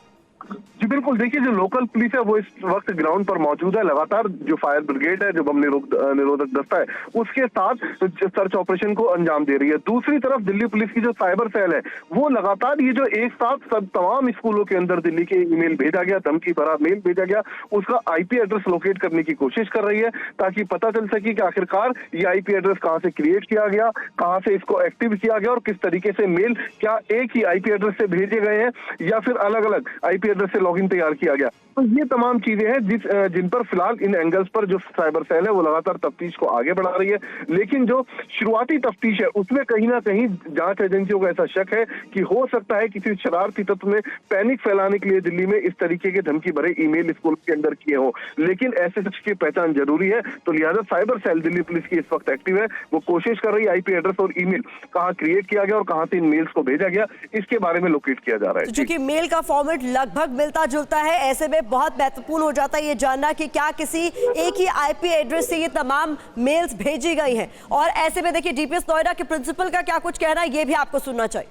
जी बिल्कुल, देखिए जो लोकल पुलिस है वो इस वक्त ग्राउंड पर मौजूद है। लगातार जो फायर ब्रिगेड है, जो बम निरोधक दस्ता है, उसके साथ सर्च ऑपरेशन को अंजाम दे रही है। दूसरी तरफ दिल्ली पुलिस की जो साइबर सेल है, वो लगातार ये जो एक साथ सब तमाम स्कूलों के अंदर दिल्ली के ईमेल भेजा गया, धमकी भरा मेल भेजा गया, उसका IP एड्रेस लोकेट करने की कोशिश कर रही है, ताकि पता चल सके कि आखिरकार ये IP एड्रेस कहाँ से क्रिएट किया गया, कहाँ से इसको एक्टिव किया गया, और किस तरीके से मेल क्या एक ही IP एड्रेस से भेजे गए हैं या फिर अलग अलग IP एड्रेस से लॉगिन तैयार किया गया। तो ये तमाम चीजें हैं जिन पर फिलहाल इन एंगल्स पर जो साइबर सेल है वो लगातार तफ्तीश को आगे बढ़ा रही है। लेकिन जो शुरुआती तफ्तीश है उसमें कहीं ना कहीं जांच एजेंसियों का ऐसा शक है कि हो सकता है किसी शरारती तत्व ने पैनिक फैलाने के लिए दिल्ली में इस तरीके के धमकी भरे ईमेल स्कूल के अंदर किए हो। लेकिन ऐसे शख्स की पहचान जरूरी है, तो लिहाजा साइबर सेल दिल्ली पुलिस की इस वक्त एक्टिव है। वो कोशिश कर रही है IP एड्रेस और ईमेल कहाँ क्रिएट किया गया और कहाँ से इन मेल्स को भेजा गया, इसके बारे में लोकेट किया जा रहा है। क्योंकि मेल का फॉर्मेट लगभग मिलता जुलता है, ऐसे में बहुत महत्वपूर्ण हो जाता है ये जानना कि क्या किसी एक ही IP एड्रेस से ये तमाम मेल्स भेजी गई हैं। और ऐसे में देखिए, DPS नोएडा के प्रिंसिपल का क्या कुछ कहना है, ये भी आपको सुनना चाहिए।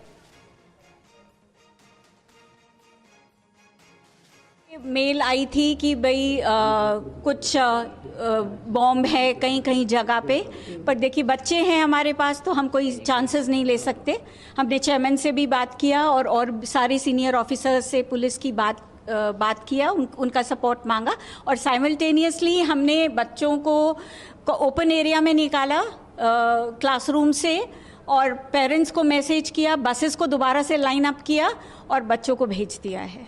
मेल आई थी कि भाई कुछ बॉम्ब है कहीं कहीं जगह पे, पर देखिए बच्चे हैं हमारे पास, तो हम कोई चांसेस नहीं ले सकते। हमने चेयरमैन से भी बात किया और सारे सीनियर ऑफिसर से पुलिस की बात किया, उनका सपोर्ट मांगा, और साइमल्टेनियसली हमने बच्चों को ओपन एरिया में निकाला क्लासरूम से, और पेरेंट्स को मैसेज किया, बसेस को दोबारा से लाइन अप किया और बच्चों को भेज दिया है।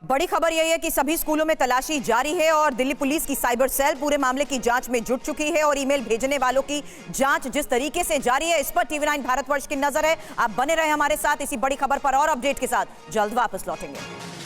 बड़ी खबर यही है कि सभी स्कूलों में तलाशी जारी है और दिल्ली पुलिस की साइबर सेल पूरे मामले की जांच में जुट चुकी है, और ईमेल भेजने वालों की जांच जिस तरीके से जारी है, इस पर TV9 भारतवर्ष की नजर है। आप बने रहे हमारे साथ इसी बड़ी खबर पर, और अपडेट के साथ जल्द वापस लौटेंगे।